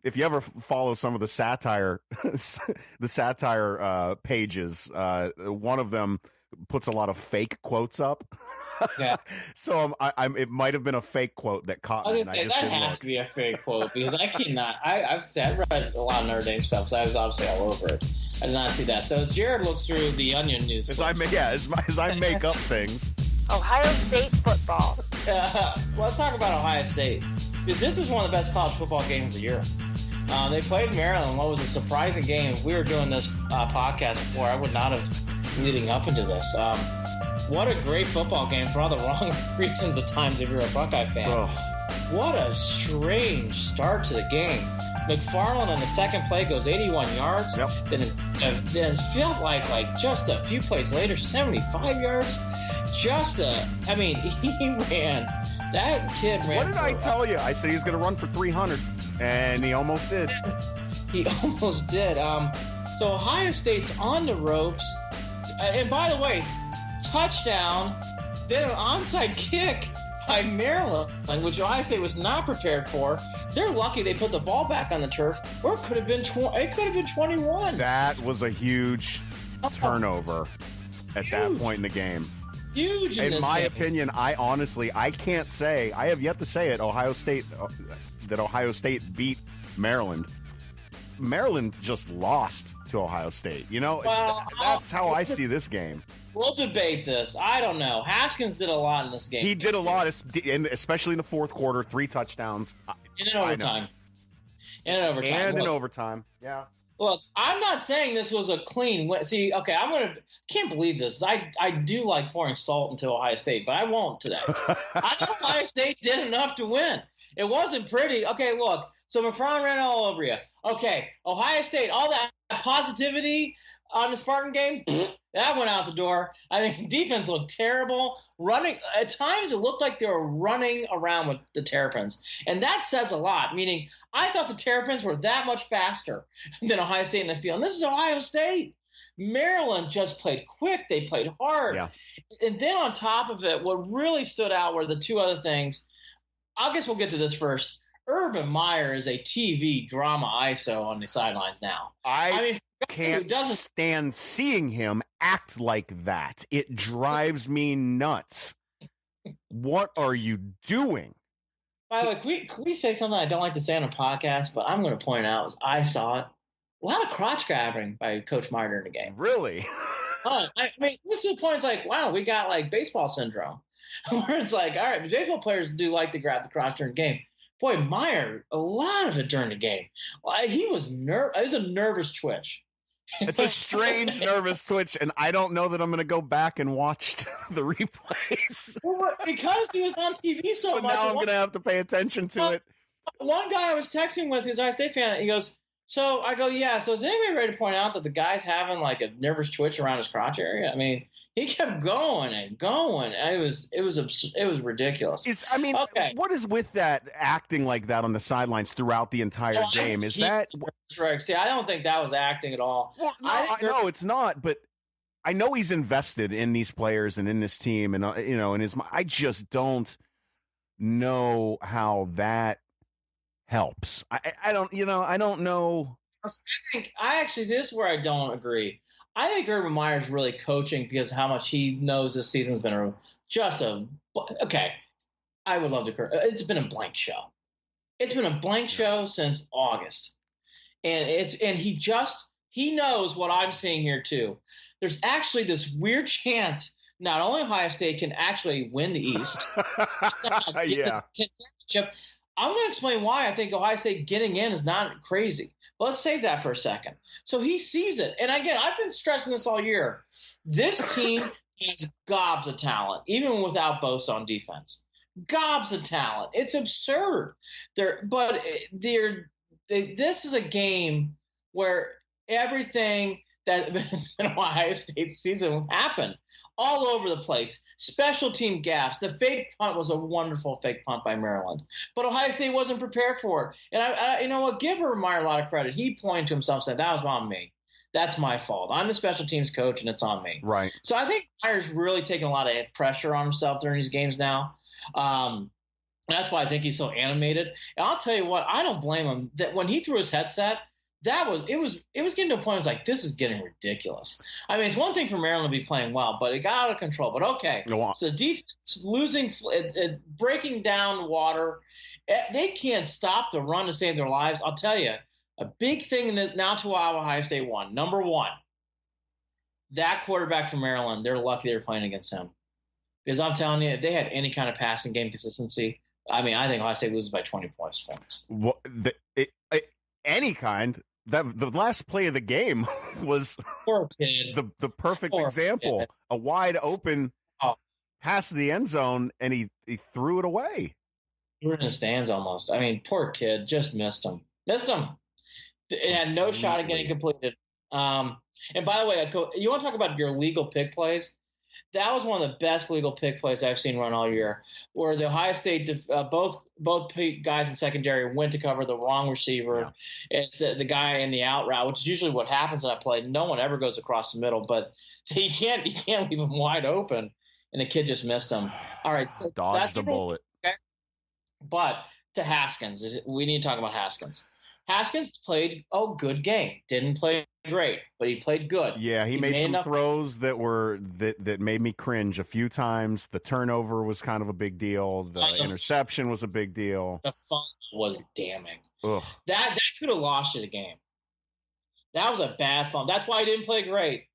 if you ever follow some of the satire pages, one of them puts a lot of fake quotes up. Yeah. So it might have been a fake quote that caught me. I was gonna say that has to be a fake quote because I cannot. I've read a lot of Notre Dame stuff, so I was obviously all over it. I did not see that. So as Jared looks through the Onion news, as I make up things. Ohio State football. Let's talk about Ohio State because this was one of the best college football games of the year. They played Maryland. What was a surprising game. If we were doing this podcast before, I would not have leading up into this. What a great football game for all the wrong reasons at times if you're a Buckeye fan. Oh. What a strange start to the game. McFarland on the second play goes 81 yards. Yep. Then it felt like just a few plays later, 75 yards. He ran. That kid ran. What did I tell you? I said he was going to run for 300, and he almost did. He almost did. So Ohio State's on the ropes. And by the way, touchdown, then an onside kick by Maryland, which Ohio State was not prepared for. They're lucky they put the ball back on the turf, or it could have been 21. That was a huge turnover at that point in the game. Huge in my opinion. I can't say. I have yet to say it. Ohio State beat Maryland. Maryland just lost to Ohio State. That's how I see this game. We'll debate this. I don't know. Haskins did a lot in this game. He did a lot, especially in the fourth quarter, 3 touchdowns. In overtime. And in overtime. Yeah. Look, I'm not saying this was a clean win. See, okay, can't believe this. I do like pouring salt into Ohio State, but I won't today. I know Ohio State did enough to win. It wasn't pretty. Okay, look, so McFarland ran all over you. Okay, Ohio State, all that positivity on the Spartan game, that went out the door. I mean, defense looked terrible. Running at times, it looked like they were running around with the Terrapins, and that says a lot. Meaning, I thought the Terrapins were that much faster than Ohio State in the field. And this is Ohio State. Maryland just played quick. They played hard. Yeah. And then on top of it, what really stood out were the two other things. I guess we'll get to this first. Urban Meyer is a TV drama ISO on the sidelines now. I can't stand seeing him act like that. It drives me nuts. What are you doing? By the way, can we say something I don't like to say on a podcast, but I'm going to point out, as I saw it, a lot of crotch grabbing by Coach Meyer in the game. Really? I mean, what's the point? It's like, wow, we got like baseball syndrome. Where it's like, all right, baseball players do like to grab the crotch during the game. Boy, Meyer, a lot of it during the game. He was it was a nervous twitch. It's a strange nervous twitch, and I don't know that I'm going to go back and watch the replays. Well, because he was on TV so but much. Now I'm going to have to pay attention to it. One guy I was texting with, who's an Ohio State fan, he goes, so I go, yeah, so is anybody ready to point out that the guy's having like a nervous twitch around his crotch area? I mean, he kept going and going. It was ridiculous. What is with that acting like that on the sidelines throughout the entire game? Is that right? See, I don't think that was acting at all. Well, no, I know it's not, but I know he's invested in these players and in this team, and in his. I just don't know how that helps. I don't know. This is where I don't agree. I think Urban Meyer's really coaching because how much he knows this season's been okay. I would love to. It's been a blank show. It's been a blank show since August, and he knows what I'm seeing here too. There's actually this weird chance not only Ohio State can actually win the East, Yeah. championship. I'm going to explain why I think Ohio State getting in is not crazy. But let's save that for a second. So he sees it, and again, I've been stressing this all year. This team has gobs of talent, even without Bosa on defense. Gobs of talent. It's absurd. This is a game where everything that has been Ohio State's season happened all over the place. Special team gaffes. The fake punt was a wonderful fake punt by Maryland, but Ohio State wasn't prepared for it. And I you know what? Give Meyer a lot of credit. He pointed to himself, saying that was on me. That's my fault. I'm the special teams coach, and it's on me. Right. So I think Meyer's really taking a lot of pressure on himself during these games now. That's why I think he's so animated. And I'll tell you what, I don't blame him. That when he threw his headset, it was getting to a point where I was like, this is getting ridiculous. I mean, it's one thing for Maryland to be playing well, but it got out of control. But okay, go on. So defense losing, breaking down water. They can't stop the run to save their lives. I'll tell you, a big thing in this, now to Ohio State won. Number one, that quarterback from Maryland, they're lucky they were playing against him. Because I'm telling you, if they had any kind of passing game consistency, I mean, I think Ohio State loses by 20 points. Well, any kind. The last play of the game was the perfect example. Kid. A wide open pass to the end zone, and he threw it away. He was in the stands almost. I mean, poor kid, just missed him. It had no shot at getting completed. And by the way, you want to talk about your legal pick plays? That was one of the best legal pick plays I've seen run all year, where the Ohio State both guys in secondary went to cover the wrong receiver. Yeah. It's the guy in the out route, which is usually what happens in that play. No one ever goes across the middle, but you can't leave him wide open, and the kid just missed him. All right, so dodged the bullet. Okay? But to Haskins, we need to talk about Haskins. Haskins played a good game. Didn't play great, but he played good. Yeah, he made some throws that made me cringe a few times. The turnover was kind of a big deal. The interception was a big deal. The fumble was damning. Ugh. That could have lost you the game. That was a bad fumble. That's why he didn't play great,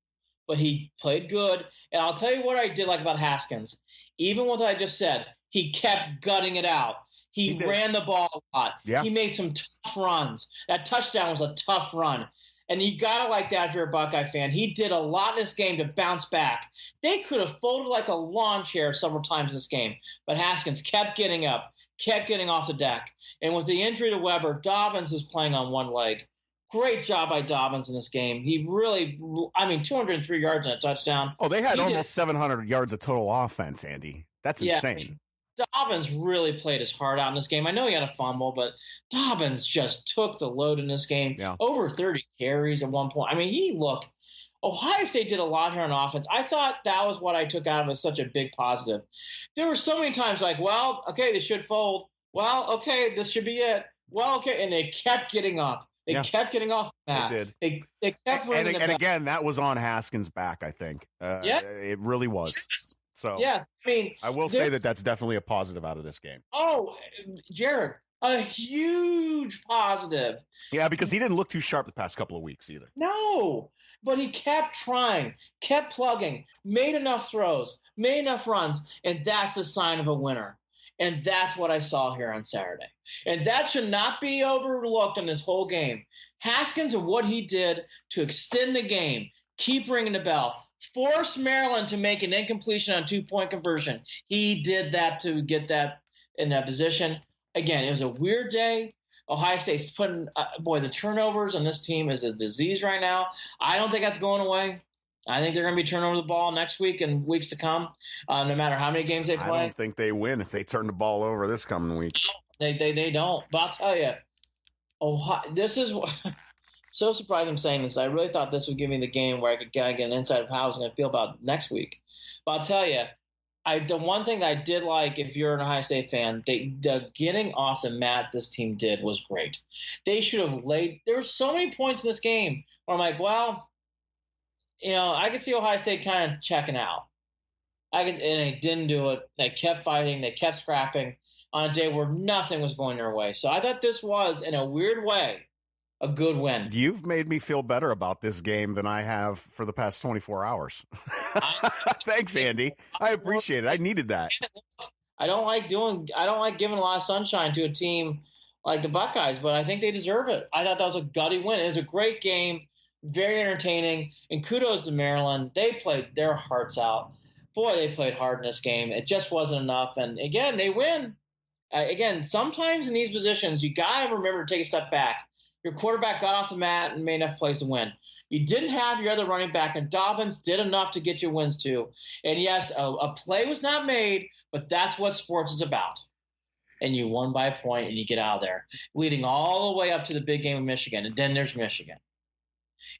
but he played good. And I'll tell you what I did like about Haskins. Even with what I just said, he kept gutting it out. He ran the ball a lot. Yeah. He made some tough runs. That touchdown was a tough run. And you got to like that if you're a Buckeye fan. He did a lot in this game to bounce back. They could have folded like a lawn chair several times in this game. But Haskins kept getting up, kept getting off the deck. And with the injury to Weber, Dobbins was playing on one leg. Great job by Dobbins in this game. He really, 203 yards and a touchdown. Oh, they had almost 700 yards of total offense, Andy. That's insane. Dobbins really played his heart out in this game. I know he had a fumble, but Dobbins just took the load in this game. Yeah. Over 30 carries at one point. I mean, Ohio State did a lot here on offense. I thought that was what I took out of it as such a big positive. There were so many times like, well, okay, they should fold. Well, okay, this should be it. Well, okay, and they kept getting up. They kept getting off the mat. They did. They kept running and again, that was on Haskins' back, I think. Yes. It really was. Yes. So yes, I will say that's definitely a positive out of this game. Oh, Jared, a huge positive. Yeah, because he didn't look too sharp the past couple of weeks either. No, but he kept trying, kept plugging, made enough throws, made enough runs, and that's a sign of a winner. And that's what I saw here on Saturday. And that should not be overlooked in this whole game. Haskins and what he did to extend the game, keep ringing the bell, force Maryland to make an incompletion on 2-point conversion. He did that to get that in that position. Again, it was a weird day. Ohio State's putting the turnovers on this team is a disease right now. I don't think that's going away. I think they're going to be turning over the ball next week and weeks to come, no matter how many games they play. I don't think they win if they turn the ball over this coming week. They don't. But I'll tell you, this is so surprised I'm saying this. I really thought this would give me the game where I could get an insight of how I was going to feel about next week. But I'll tell you, the one thing that I did like, if you're an Ohio State fan, the getting off the mat this team did was great. They should have laid – there were so many points in this game where I'm like, well, I could see Ohio State kind of checking out. And they didn't do it. They kept fighting. They kept scrapping. on a day where nothing was going their way. So I thought this was, in a weird way, a good win. You've made me feel better about this game than I have for the past 24 hours. Thanks, Andy. I appreciate it. I needed that. I don't like giving a lot of sunshine to a team like the Buckeyes, but I think they deserve it. I thought that was a gutty win. It was a great game, very entertaining, and kudos to Maryland. They played their hearts out. Boy, they played hard in this game. It just wasn't enough, and again, they win. Again, sometimes in these positions, you got to remember to take a step back. Your quarterback got off the mat and made enough plays to win. You didn't have your other running back, and Dobbins did enough to get you wins too. And yes, a play was not made, but that's what sports is about. And you won by a point, and you get out of there, leading all the way up to the big game of Michigan. And then there's Michigan.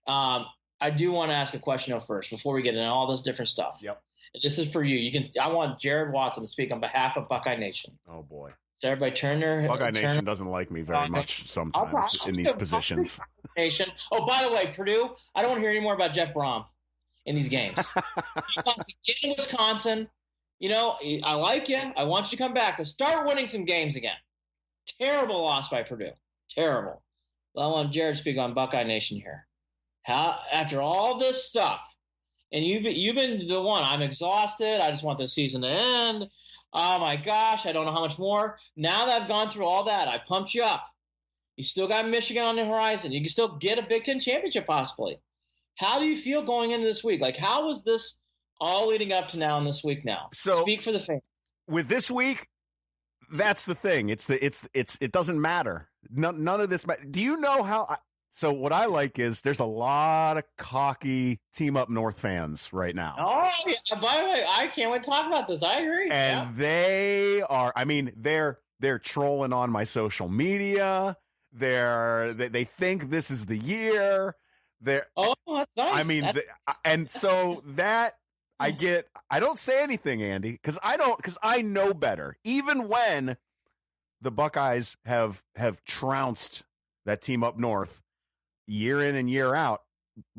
I do want to ask a question though first before we get into all this different stuff. Yep. This is for you. I want Jared Watson to speak on behalf of Buckeye Nation. Oh boy. So everybody turn their Buckeye Nation doesn't like me very much sometimes in these positions. Nation. Oh, by the way, Purdue, I don't want to hear any more about Jeff Brom in these games. You want to get in Wisconsin. You know, I like you. I want you to come back, but start winning some games again. Terrible loss by Purdue. Terrible. Well, I want Jared to speak on Buckeye Nation here. How after all this stuff, and you've been the one. I'm exhausted. I just want the season to end. Oh, my gosh, I don't know how much more. Now that I've gone through all that, I pumped you up. You still got Michigan on the horizon. You can still get a Big Ten championship possibly. How do you feel going into this week? Like, how was this all leading up to now and this week now? So speak for the fans. With this week, that's the thing. It doesn't matter. None of this. Do you know how? So what I like is there's a lot of cocky Team Up North fans right now. Oh, yeah. By the way, I can't wait to talk about this. I agree. And they are, I mean, they're trolling on my social media. They think this is the year. Oh, that's nice. I mean, and so that I don't say anything, Andy, because I know better. Even when the Buckeyes have trounced that Team Up North year in and year out,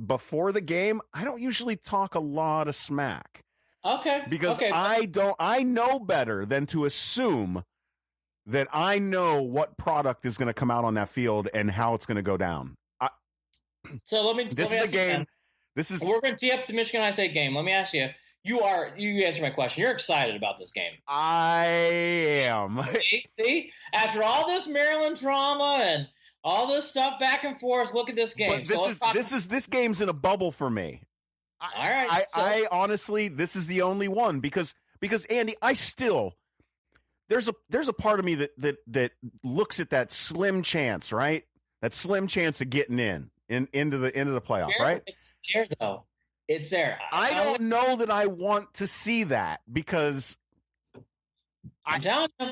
before the game, I don't usually talk a lot of smack. Okay. Because I know better than to assume that I know what product is going to come out on that field and how it's going to go down. So let me This is a game. We're going to tee up the Michigan Ohio State game. Let me ask you. You answer my question. You're excited about this game. I am. See? After all this Maryland trauma and all this stuff back and forth, look at this game. But this game's in a bubble for me. All right. I honestly, this is the only one because Andy, there's a part of me that looks at that slim chance, right? That slim chance of getting into the playoff, right? It's there though. It's there. I don't know that I want to see that because I'm telling you.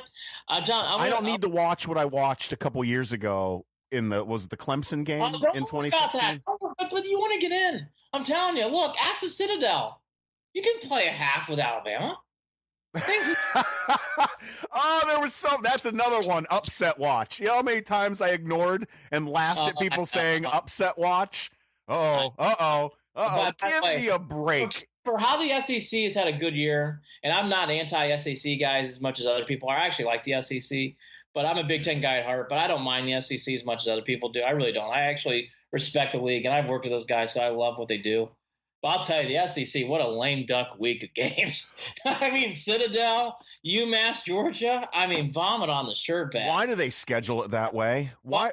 I don't need to watch what I watched a couple years ago was it the Clemson game in 2016? But you want to get in. I'm telling you. Look, ask the Citadel. You can play a half with Alabama. There was that's another one. Upset watch. You know how many times I ignored and laughed at people saying upset watch? Give me a break. For how the SEC has had a good year, and I'm not anti-SEC guys as much as other people are. I actually like the SEC, but I'm a Big Ten guy at heart, but I don't mind the SEC as much as other people do. I really don't. I actually respect the league, and I've worked with those guys, so I love what they do. But I'll tell you, the SEC, what a lame duck week of games. I mean, Citadel, UMass, Georgia. I mean, vomit on the shirt bag. Why do they schedule it that way? Why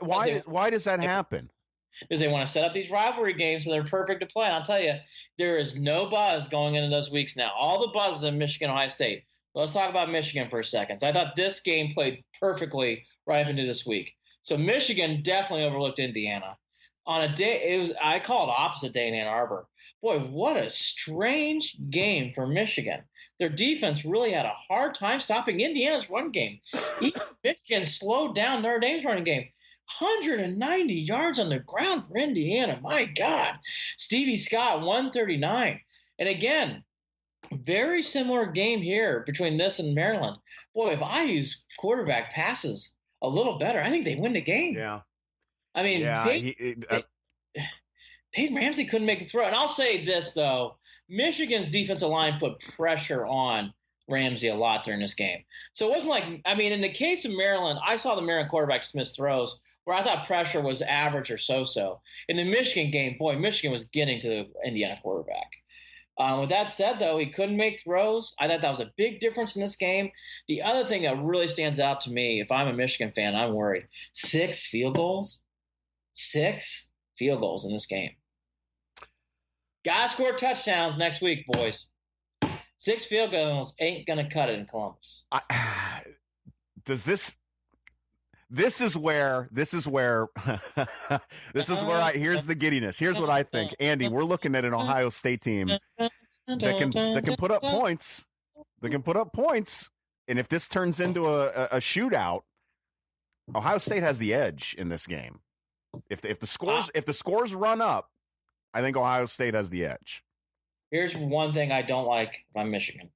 does that happen? Because they want to set up these rivalry games so they're perfect to play. And I'll tell you, there is no buzz going into those weeks now. All the buzz is in Michigan, Ohio State. Let's talk about Michigan for a second. So I thought this game played perfectly right up into this week. So Michigan definitely overlooked Indiana. On a day, I call it opposite day in Ann Arbor. Boy, what a strange game for Michigan. Their defense really had a hard time stopping Indiana's run game. Even Michigan slowed down Notre Dame's running game. 190 yards on the ground for Indiana. My God. Stevie Scott, 139. And again, very similar game here between this and Maryland. Boy, if IU's quarterback passes a little better, I think they win the game. Yeah. I mean, Peyton Ramsey couldn't make a throw. And I'll say this, though. Michigan's defensive line put pressure on Ramsey a lot during this game. So it wasn't like, I mean, in the case of Maryland, I saw the Maryland quarterback Smith throws where I thought pressure was average or so-so. In the Michigan game, boy, Michigan was getting to the Indiana quarterback. With that said, though, he couldn't make throws. I thought that was a big difference in this game. The other thing that really stands out to me, if I'm a Michigan fan, I'm worried. 6 field goals? 6 field goals in this game. Gotta score touchdowns next week, boys. 6 field goals ain't going to cut it in Columbus. This is where here's the giddiness. Here's what I think. Andy, we're looking at an Ohio State team that can put up points. They can put up points. And if this turns into a shootout, Ohio State has the edge in this game. If the scores run up, I think Ohio State has the edge. Here's one thing I don't like about Michigan.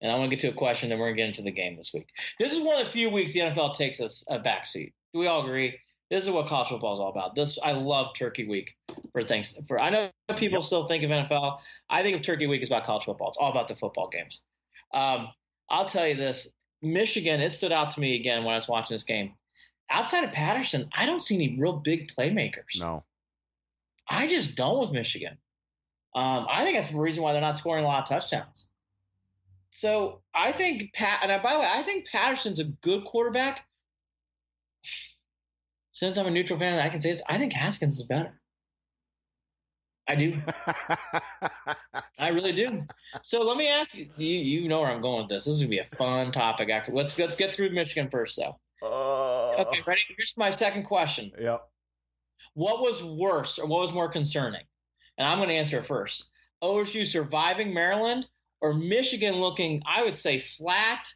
And I want to get to a question, then we're going to get into the game this week. This is one of the few weeks the NFL takes us a backseat. Do we all agree? This is what college football is all about. I love Turkey Week I know people still think of NFL. I think of Turkey Week as about college football. It's all about the football games. I'll tell you this. Michigan, it stood out to me again when I was watching this game. Outside of Patterson, I don't see any real big playmakers. No. I just don't with Michigan. I think that's the reason why they're not scoring a lot of touchdowns. So I think by the way, I think Patterson's a good quarterback. Since I'm a neutral fan, I can say this. I think Haskins is better. I do. I really do. So let me ask you. You know where I'm going with this. This is gonna be a fun topic. After let's get through Michigan first, though. Okay, ready? Here's my second question. Yep. What was worse, or what was more concerning? And I'm going to answer it first. OSU surviving Maryland, or Michigan looking, I would say, flat,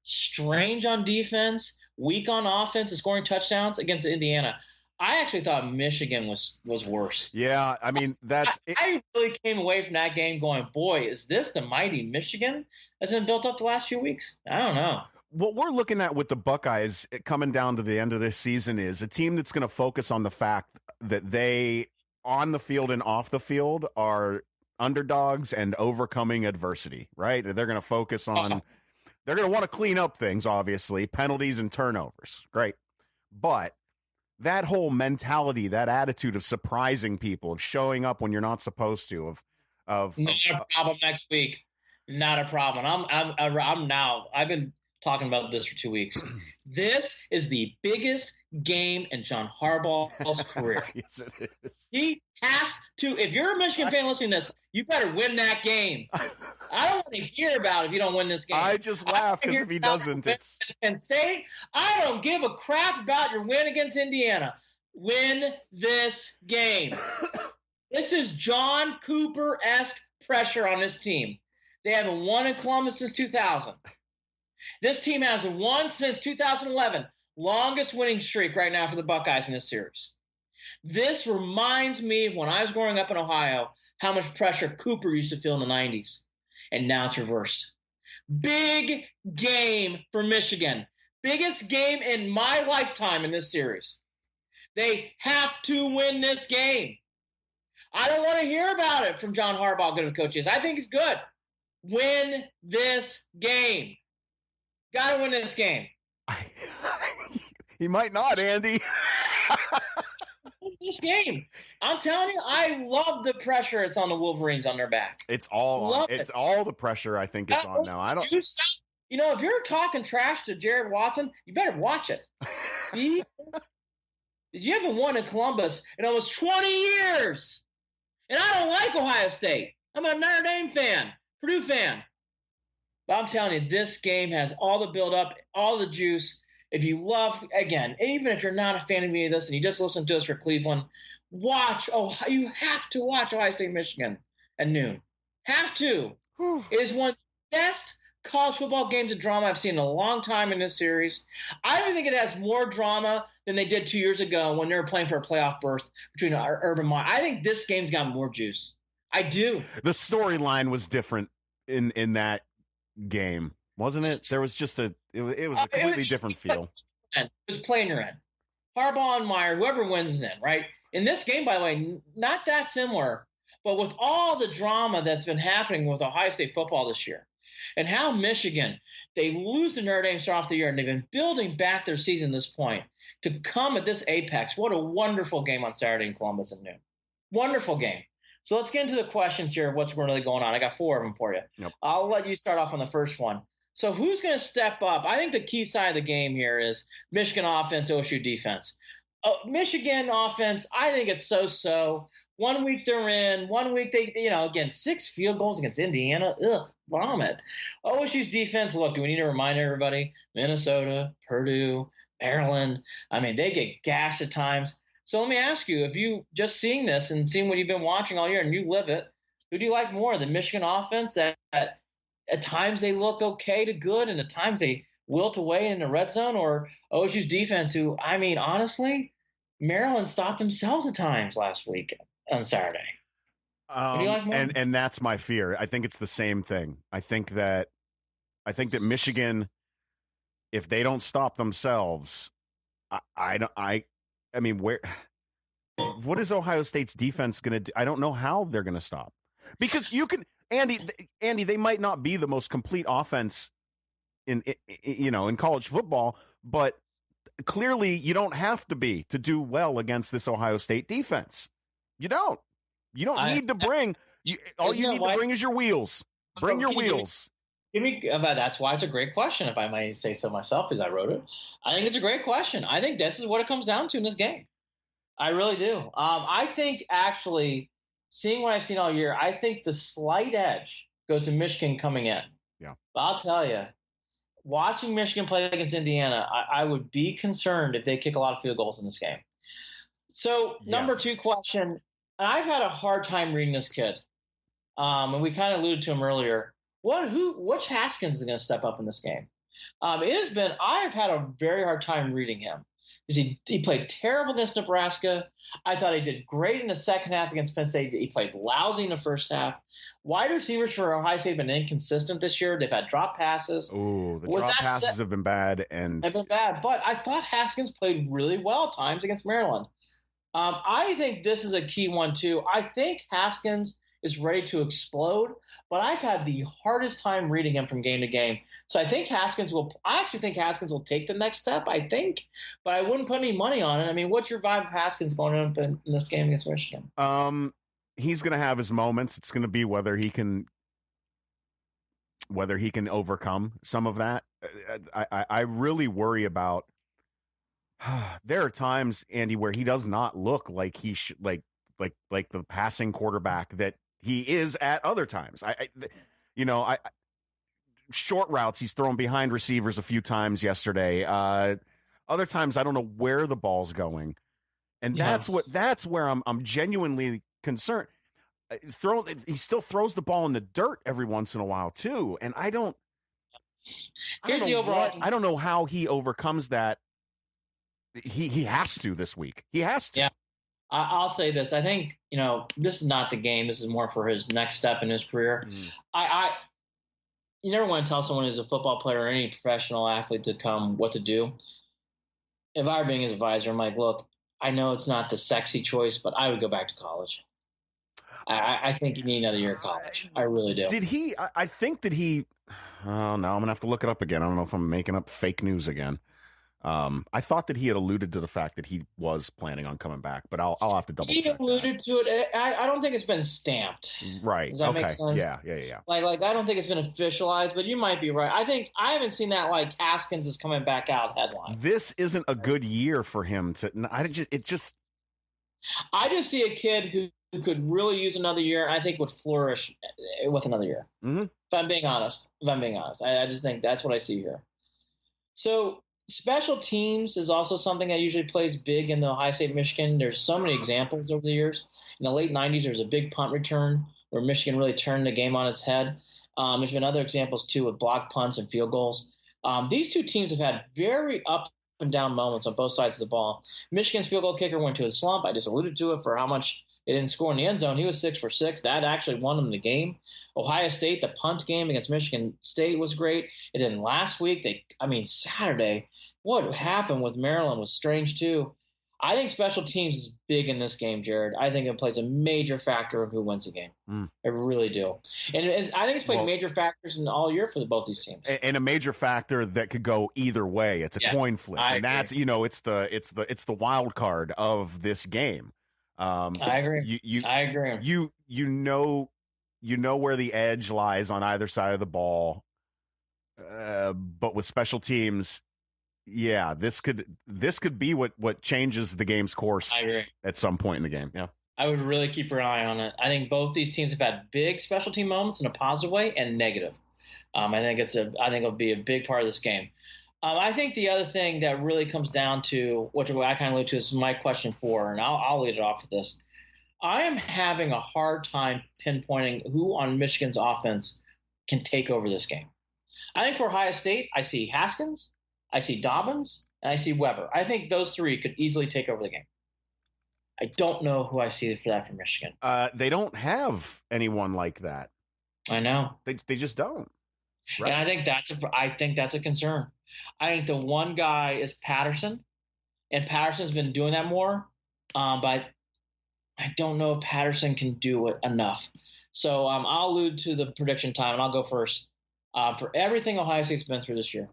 strange on defense, weak on offense, and scoring touchdowns against Indiana. I actually thought Michigan was worse. Yeah, I mean, I really came away from that game going, boy, is this the mighty Michigan that's been built up the last few weeks? I don't know. What we're looking at with the Buckeyes coming down to the end of this season is a team that's going to focus on the fact that they, on the field and off the field, are underdogs and overcoming adversity, right? They're going to focus on, they're going to want to clean up things, obviously, penalties and turnovers. Great. But that whole mentality, that attitude of surprising people, of showing up when you're not supposed to, not a problem next week. Not a problem. I've been talking about this for 2 weeks. This is the biggest game in John Harbaugh's career. Yes, it is. He has to. If you're a Michigan fan listening to this, you better win that game. I don't want to hear about it if you don't win this game. I just laugh because if he doesn't, it's Penn State. I don't give a crap about your win against Indiana. Win this game. This is John Cooper-esque pressure on this team. They haven't won in Columbus since 2000. This team hasn't won since 2011. Longest winning streak right now for the Buckeyes in this series. This reminds me of when I was growing up in Ohio, how much pressure Cooper used to feel in the 90s. And now it's reversed. Big game for Michigan. Biggest game in my lifetime in this series. They have to win this game. I don't want to hear about it from John Harbaugh, good of a coach is. I think he's good. Win this game. Got to win this game. He might not, Andy. This game, I'm telling you, I love the pressure. It's on the Wolverines on their back. It's all the pressure. I think it's on now. I don't. You know, if you're talking trash to Jared Watson, you better watch it. You haven't won in Columbus in almost 20 years, and I don't like Ohio State. I'm a Notre Dame fan, Purdue fan. But I'm telling you, this game has all the build-up, all the juice. If you love, again, even if you're not a fan of any of this and you just listen to us for Cleveland, you have to watch Ohio State, Michigan at noon. Have to. It is one of the best college football games of drama I've seen in a long time in this series. I don't think it has more drama than they did 2 years ago when they were playing for a playoff berth between Urban Meyer. I think this game's got more juice. I do. The storyline was different in that game, wasn't it? There was just it was a completely different feel. It was playing your end. Harbaugh and Meyer, whoever wins is in, right? In this game, by the way, not that similar, but with all the drama that's been happening with Ohio State football this year, And how Michigan, they lose to Notre Dame start off the year, and they've been building back their season to this point to come at this apex. What a wonderful game on Saturday in Columbus at noon. Wonderful game. So let's get into the questions here of what's really going on. I got 4 of them for you. Yep. I'll let you start off on the first one. So who's going to step up? I think the key side of the game here is Michigan offense, OSU defense. Michigan offense, I think it's so-so. 1 week they're in. 1 week they, again, 6 field goals against Indiana. Ugh, vomit. OSU's defense, look, do we need to remind everybody? Minnesota, Purdue, Maryland. I mean, they get gashed at times. So let me ask you, if you just seeing this and seeing what you've been watching all year and you live it, who do you like more? The Michigan offense that at times they look okay to good and at times they wilt away in the red zone, or OSU's defense who, I mean, honestly, Maryland stopped themselves at times last week on Saturday. Who do you like more? And that's my fear. I think it's the same thing. I think that Michigan, if they don't stop themselves, I mean, what is Ohio State's defense going to do? I don't know how they're going to stop, because you can, Andy, they might not be the most complete offense in college football, but clearly you don't have to be to do well against this Ohio State defense. You don't need to bring, all you need to bring is your wheels. Bring your wheels. That's why it's a great question, if I may say so myself, as I wrote it. I think it's a great question. I think this is what it comes down to in this game. I really do. I think, actually, seeing what I've seen all year, I think the slight edge goes to Michigan coming in. Yeah. But I'll tell you, watching Michigan play against Indiana, I would be concerned if they kick a lot of field goals in this game. So, number 2 question, and I've had a hard time reading this kid, and we kind of alluded to him earlier. Which Haskins is going to step up in this game? I've had a very hard time reading him, because he played terrible against Nebraska. I thought he did great in the second half against Penn State. He played lousy in the first half. Wide receivers for Ohio State have been inconsistent this year. They've had drop passes. Oh, the drop passes have been bad. Have been bad, but I thought Haskins played really well at times against Maryland. I think this is a key one, too. I think Haskins is ready to explode, but I've had the hardest time reading him from game to game. So I actually think Haskins will take the next step, but I wouldn't put any money on it. I mean, what's your vibe of Haskins going up in this game against Michigan? He's going to have his moments. It's going to be whether he can overcome some of that. I really worry about, there are times, Andy, where he does not look like he should, like the passing quarterback that he is at other times. Short routes, he's thrown behind receivers a few times yesterday. Other times, I don't know where the ball's going, and that's where I'm genuinely concerned. He still throws the ball in the dirt every once in a while too, and I don't know how he overcomes that. He has to this week. He has to. Yeah. I'll say this. I think, this is not the game. This is more for his next step in his career. You never want to tell someone who's a football player or any professional athlete to come what to do. If I were being his advisor, I'm like, look, I know it's not the sexy choice, but I would go back to college. I think you need another year of college. I really do. Did he? I think that he. Oh, no, I'm going to have to look it up again. I don't know if I'm making up fake news again. I thought that he had alluded to the fact that he was planning on coming back, but I'll have to double check. He alluded to it. I don't think it's been stamped. Right. Does that make sense? Yeah. Like I don't think it's been officialized, but you might be right. I haven't seen that like Haskins is coming back out headline. This isn't a good year for him to. I just see a kid who could really use another year. I think would flourish with another year. Mm-hmm. If I'm being honest, I just think that's what I see here. So. Special teams is also something that usually plays big in the Ohio State Michigan. There's so many examples over the years. In the late 90s, there was a big punt return where Michigan really turned the game on its head. There's been other examples, too, with block punts and field goals. These two teams have had very up and down moments on both sides of the ball. Michigan's field goal kicker went to a slump. I just alluded to it for how much it didn't score in the end zone. He was 6 for 6. That actually won them the game. Ohio State, the punt game against Michigan State was great. And then last week, Saturday, what happened with Maryland was strange too. I think special teams is big in this game, Jared. I think it plays a major factor of who wins the game. I really do. And I think it's played major factors in all year for both these teams. And a major factor that could go either way. It's a coin flip. And that's, it's the wild card of this game. I agree. I agree. You know where the edge lies on either side of the ball. But with special teams, yeah, this could be what changes the game's course at some point in the game. Yeah. I would really keep your eye on it. I think both these teams have had big special team moments in a positive way and negative. I think it'll be a big part of this game. I think the other thing that really comes down to, which I kind of allude to, is my question 4, and I'll lead it off with this. I am having a hard time pinpointing who on Michigan's offense can take over this game. I think for Ohio State, I see Haskins, I see Dobbins, and I see Weber. I think those 3 could easily take over the game. I don't know who I see for that for Michigan. They don't have anyone like that. I know. They just don't. Right. And I think that's a concern. I think the one guy is Patterson, and Patterson's been doing that more, but I don't know if Patterson can do it enough. So I'll allude to the prediction time, and I'll go first. For everything Ohio State's been through this year,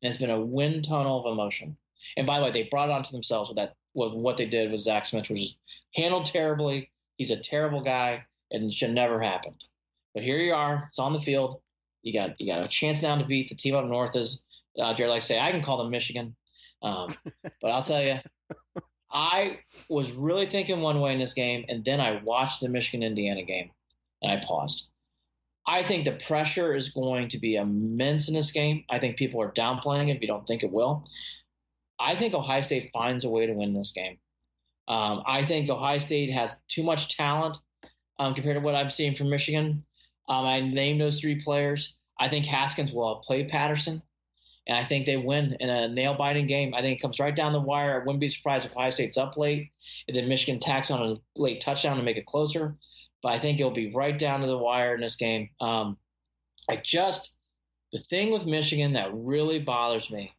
it's been a wind tunnel of emotion. And by the way, they brought it onto themselves with what they did with Zach Smith, which is handled terribly. He's a terrible guy, and it should never happen. But here you are. It's on the field. You got a chance now to beat the team up north. As Jared likes to say, I can call them Michigan. But I'll tell you, I was really thinking one way in this game, and then I watched the Michigan-Indiana game, and I paused. I think the pressure is going to be immense in this game. I think people are downplaying it if you don't think it will. I think Ohio State finds a way to win this game. I think Ohio State has too much talent compared to what I'm seeing from Michigan. I named those 3 players. I think Haskins will play Patterson, and I think they win in a nail-biting game. I think it comes right down the wire. I wouldn't be surprised if Ohio State's up late, and then Michigan tacks on a late touchdown to make it closer. But I think it'll be right down to the wire in this game. The thing with Michigan that really bothers me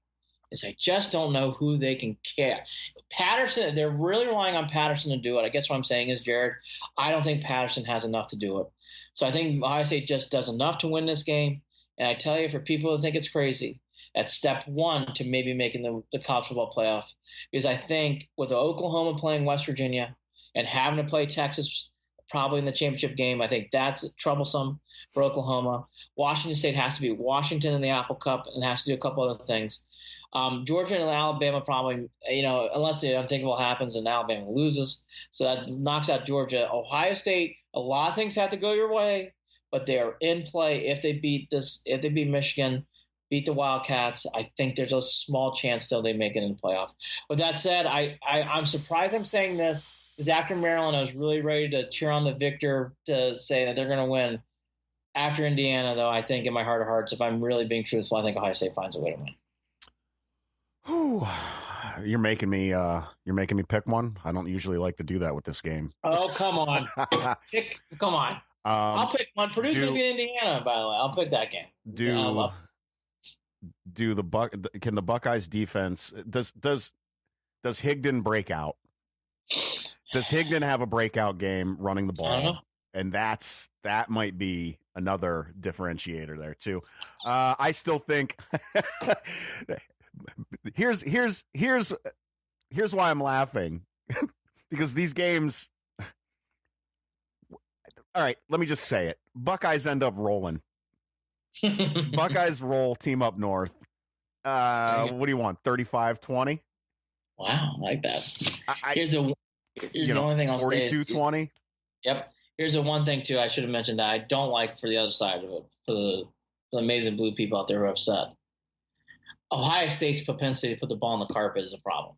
is I just don't know who they can catch. Patterson, they're really relying on Patterson to do it. I guess what I'm saying is, Jared, I don't think Patterson has enough to do it. So I think Ohio State just does enough to win this game. And I tell you, for people who think it's crazy, that's step 1 to maybe making the college football playoff. Because I think with Oklahoma playing West Virginia and having to play Texas probably in the championship game, I think that's troublesome for Oklahoma. Washington State has to beat Washington in the Apple Cup and has to do a couple other things. Georgia and Alabama probably, unless the unthinkable happens and Alabama loses. So that knocks out Georgia. Ohio State, a lot of things have to go your way, but they are in play. If they beat Michigan, beat the Wildcats, I think there's a small chance still they make it in the playoff. With that said, I'm surprised I'm saying this, because after Maryland, I was really ready to cheer on the victor to say that they're going to win. After Indiana, though, I think in my heart of hearts, if I'm really being truthful, I think Ohio State finds a way to win. Whew. You're making me pick one. I don't usually like to do that with this game. Oh, come on. Come on. I'll pick one. Purdue's going to beat Indiana, by the way. I'll pick that game. Can the Buckeyes defense does Xighigan break out? Does Xighigan have a breakout game running the ball? I don't know. And that might be another differentiator there too. I still think here's why I'm laughing because these games. All right, let me just say it. Buckeyes end up rolling. Buckeyes roll team up north. What do you want? 35-20? Wow, I like that. Here's the only thing I'll say is 42-20. Yep. Here's the one thing too I should have mentioned that I don't like for the other side of it, for the amazing blue people out there who are upset. Ohio State's propensity to put the ball on the carpet is a problem.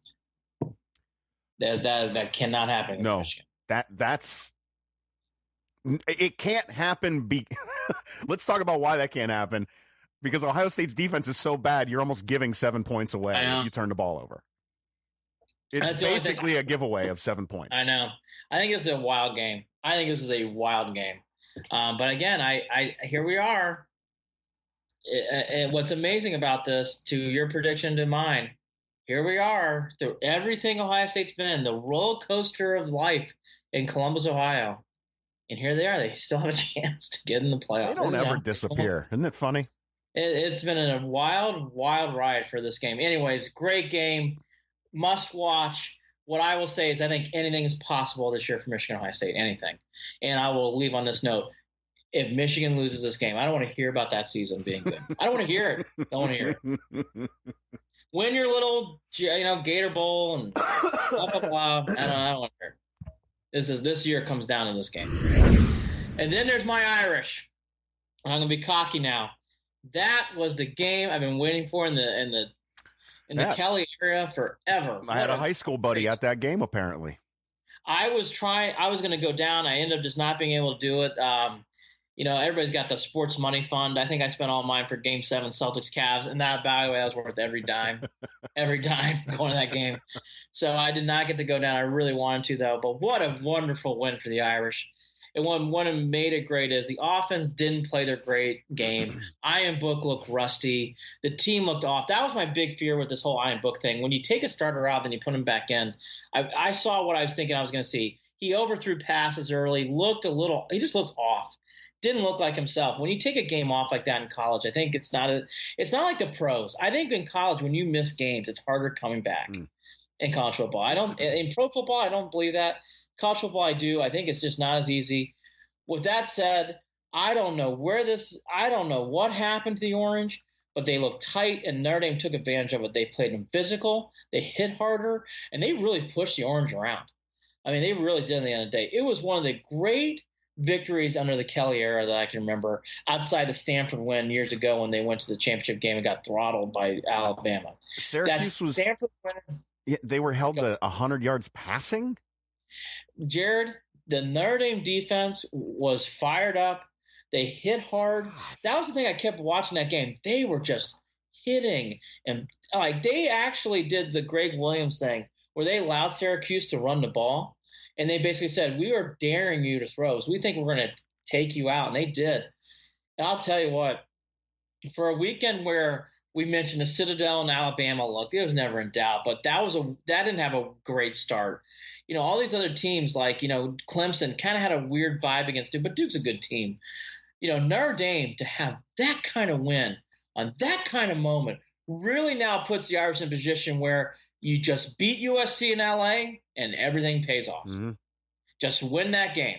That cannot happen in Michigan. It can't happen. Let's talk about why that can't happen. Because Ohio State's defense is so bad, you're almost giving 7 points away if you turn the ball over. It's basically a giveaway of 7 points. I know. I think this is a wild game. But again, I here we are. And what's amazing about this, to your prediction to mine, here we are through everything Ohio State's been, the roller coaster of life in Columbus, Ohio. And here they are. They still have a chance to get in the playoffs. They don't ever disappear. Isn't it funny? It's been a wild, wild ride for this game. Anyways, great game. Must watch. What I will say is I think anything is possible this year for Michigan Ohio State. Anything. And I will leave on this note. If Michigan loses this game, I don't want to hear about that season being good. I don't want to hear it. Don't want to hear it. Win your little, Gator Bowl and blah, blah, blah. I don't want to hear it. This year comes down to this game. And then there's my Irish. I'm going to be cocky now. That was the game I've been waiting for in the Kelly area forever. I had a high school buddy at that game, apparently. I was going to go down. I ended up just not being able to do it. Everybody's got the sports money fund. I think I spent all mine for Game 7 Celtics Cavs, and that, by the way, I was worth every dime going to that game. So I did not get to go down. I really wanted to, though. But what a wonderful win for the Irish. And what made it great is the offense didn't play their great game. Iron Book looked rusty. The team looked off. That was my big fear with this whole Iron Book thing. When you take a starter out, then you put him back in. I saw what I was thinking I was going to see. He overthrew passes early, he just looked off. Didn't look like himself. When you take a game off like that in college, I think it's not like the pros. I think in college, when you miss games, it's harder coming back in college football. In pro football, I don't believe that. College football, I do. I think it's just not as easy. With that said, I don't know what happened to the Orange, but they looked tight, and Notre Dame took advantage of it. They played them physical, they hit harder, and they really pushed the Orange around. I mean, they really did at the end of the day. It was one of the great victories under the Kelly era that I can remember, outside the Stanford win years ago when they went to the championship game and got throttled by Alabama. Stanford win. Yeah, they were held to 100 yards passing. Jared, the Notre Dame defense was fired up. They hit hard. That was the thing I kept watching that game. They were just hitting, and they actually did the Greg Williams thing where they allowed Syracuse to run the ball. And they basically said, we are daring you to throw. So we think we're going to take you out. And they did. And I'll tell you what, for a weekend where we mentioned the Citadel and Alabama look, it was never in doubt. But that didn't have a great start. All these other teams like, Clemson kind of had a weird vibe against Duke, but Duke's a good team. Notre Dame to have that kind of win on that kind of moment really now puts the Irish in a position where you just beat USC in LA and everything pays off. Mm-hmm. Just win that game.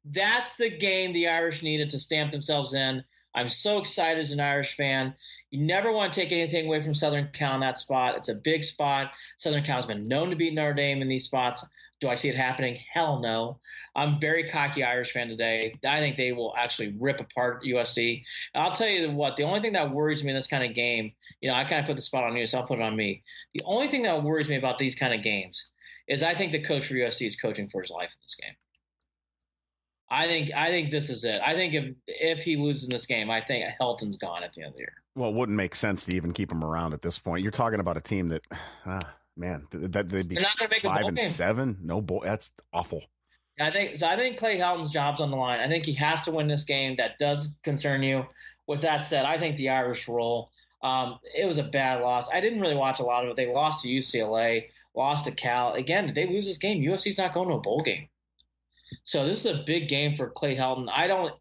That's the game the Irish needed to stamp themselves in. I'm so excited as an Irish fan. You never want to take anything away from Southern Cal in that spot. It's a big spot. Southern Cal has been known to beat Notre Dame in these spots. Do I see it happening? Hell no. I'm very cocky Irish fan today. I think they will actually rip apart USC. And I'll tell you what, the only thing that worries me in this kind of game, I kind of put the spot on you, so I'll put it on me. The only thing that worries me about these kind of games is I think the coach for USC is coaching for his life in this game. I think this is it. I think if he loses in this game, I think Helton's gone at the end of the year. Well, it wouldn't make sense to even keep him around at this point. You're talking about a team that, man, that they'd be 5-7. No boy, that's awful. I think Clay Helton's job's on the line. I think he has to win this game. That does concern you. With that said, I think the Irish roll. It was a bad loss. I didn't really watch a lot of it. They lost to UCLA, lost to Cal. Again, if they lose this game, USC's not going to a bowl game. So this is a big game for Clay Helton.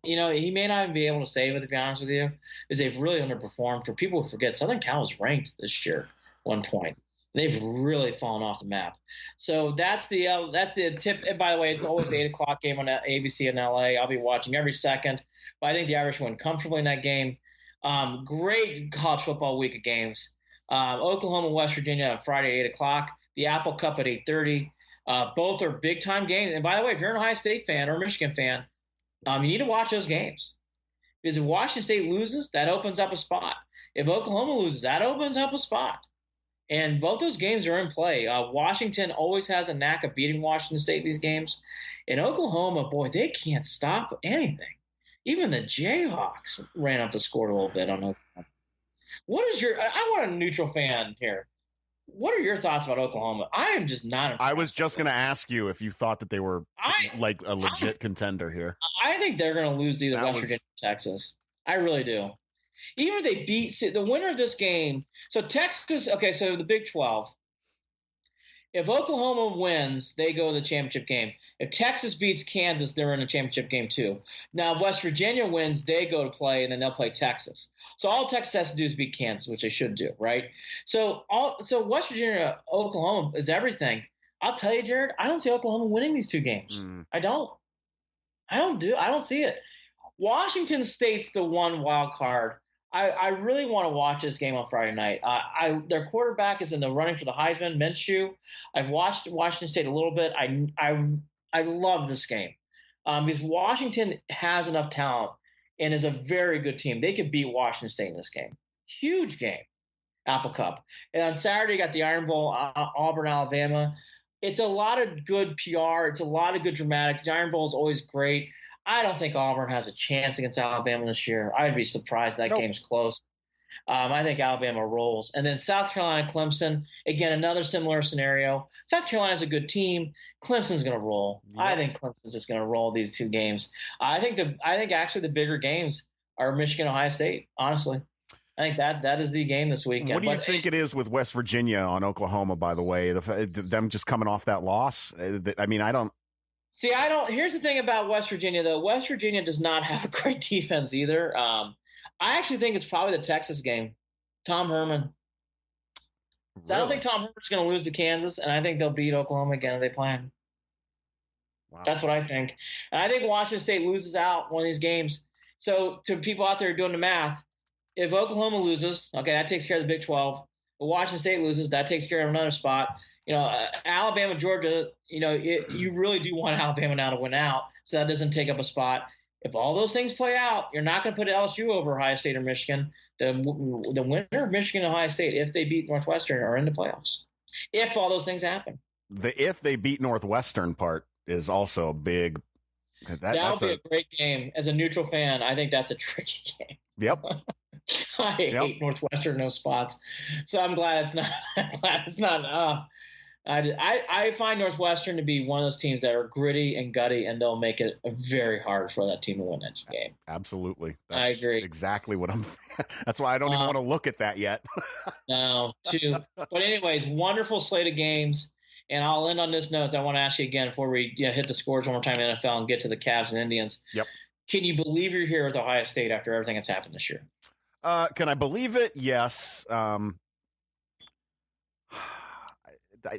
He may not even be able to save it, to be honest with you, because they've really underperformed. For people who forget, Southern Cal was ranked this year at one point. They've really fallen off the map. So that's the tip. And by the way, it's always the 8 o'clock game on ABC in LA. I'll be watching every second. But I think the Irish win comfortably in that game. Great college football week of games. Oklahoma, West Virginia on Friday, 8 o'clock. The Apple Cup at 8:30. Both are big-time games. And by the way, if you're an Ohio State fan or a Michigan fan, you need to watch those games. Because if Washington State loses, that opens up a spot. If Oklahoma loses, that opens up a spot. And both those games are in play. Washington always has a knack of beating Washington State in these games. And Oklahoma, boy, they can't stop anything. Even the Jayhawks ran up the score a little bit on Oklahoma. I want a neutral fan here. What are your thoughts about Oklahoma? I am just not impressed. I was just going to ask you if you thought that they were like a legit contender here. I think they're going to lose to either West Virginia or Texas. I really do. Even if they beat the winner of this game. So Texas, okay, so the Big 12, If Oklahoma wins, they go to the championship game. If Texas beats Kansas, they're in the championship game too. Now, if West Virginia wins, they go to play, and then they'll play Texas. So all Texas has to do is beat Kansas, which they should do, right? So West Virginia, Oklahoma is everything. I'll tell you, Jared, I don't see Oklahoma winning these two games. I don't see it. Washington State's the one wild card. I really want to watch this game on Friday night. Their quarterback is in the running for the Heisman, Minshew. I've watched Washington State a little bit. I love this game because Washington has enough talent and is a very good team. They could beat Washington State in this game. Huge game, Apple Cup. And on Saturday, you got the Iron Bowl, Auburn, Alabama. It's a lot of good PR. It's a lot of good dramatics. The Iron Bowl is always great. I don't think Auburn has a chance against Alabama this year. I'd be surprised that game's close. I think Alabama rolls. And then South Carolina, Clemson, again, another similar scenario. South Carolina's a good team. Clemson's going to roll. Yep. I think Clemson's just going to roll these two games. I think actually the bigger games are Michigan, Ohio State, honestly. I think that is the game this weekend. What do you think it is with West Virginia on Oklahoma, by the way? Them just coming off that loss? I mean, I don't. See, here's the thing about West Virginia, though. West Virginia does not have a great defense either. I actually think it's probably the Texas game. Tom Herman. Really? I don't think Tom Herman's going to lose to Kansas, and I think they'll beat Oklahoma again if they play him. Wow. That's what I think. And I think Washington State loses out one of these games. So to people out there doing the math, if Oklahoma loses, okay, that takes care of the Big 12. If Washington State loses, that takes care of another spot. Alabama, Georgia, you really do want Alabama now to win out, so that doesn't take up a spot. If all those things play out, you're not going to put LSU over Ohio State or Michigan. The winner of Michigan and Ohio State, if they beat Northwestern, are in the playoffs. If all those things happen. The if they beat Northwestern part is also a big. That'll be a great game. As a neutral fan, I think that's a tricky game. Yep. I hate Northwestern, no spots. So I'm glad it's not. I find Northwestern to be one of those teams that are gritty and gutty, and they'll make it very hard for that team to win that game. Absolutely. I agree. Exactly what I'm. That's why I don't even want to look at that yet. No, too. But anyways, wonderful slate of games. And I'll end on this note. I want to ask you again before we hit the scores one more time in the NFL and get to the Cavs and Indians. Yep. Can you believe you're here with Ohio State after everything that's happened this year? Can I believe it? Yes.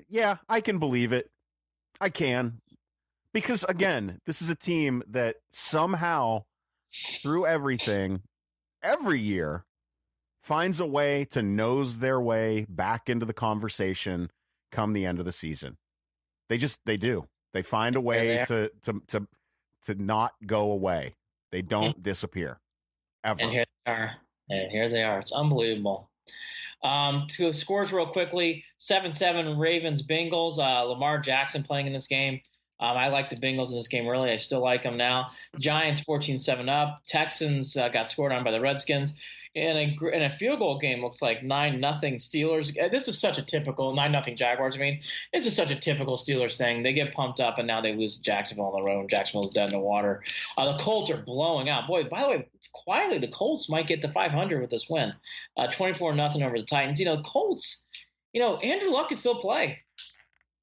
Yeah, I can believe it. I can. Because, again, this is a team that somehow, through everything, every year, finds a way to nose their way back into the conversation come the end of the season. They do. They find a way to not go away. They don't disappear. Ever. And here they are. It's unbelievable. To scores real quickly, 7-7 Ravens Bengals. Lamar Jackson playing in this game. I like the Bengals in this game, really. I still like them now. Giants 14-7 up. Texans got scored on by the Redskins. In a field goal game, looks like 9-0 Steelers. This is such a typical 9-0 Jaguars. I mean, this is such a typical Steelers thing. They get pumped up, and now they lose to Jacksonville on the road, and Jacksonville's dead in the water. The Colts are blowing out. Boy, by the way, quietly, the Colts might get to 500 with this win. 24-0 over the Titans. Colts, Andrew Luck can still play.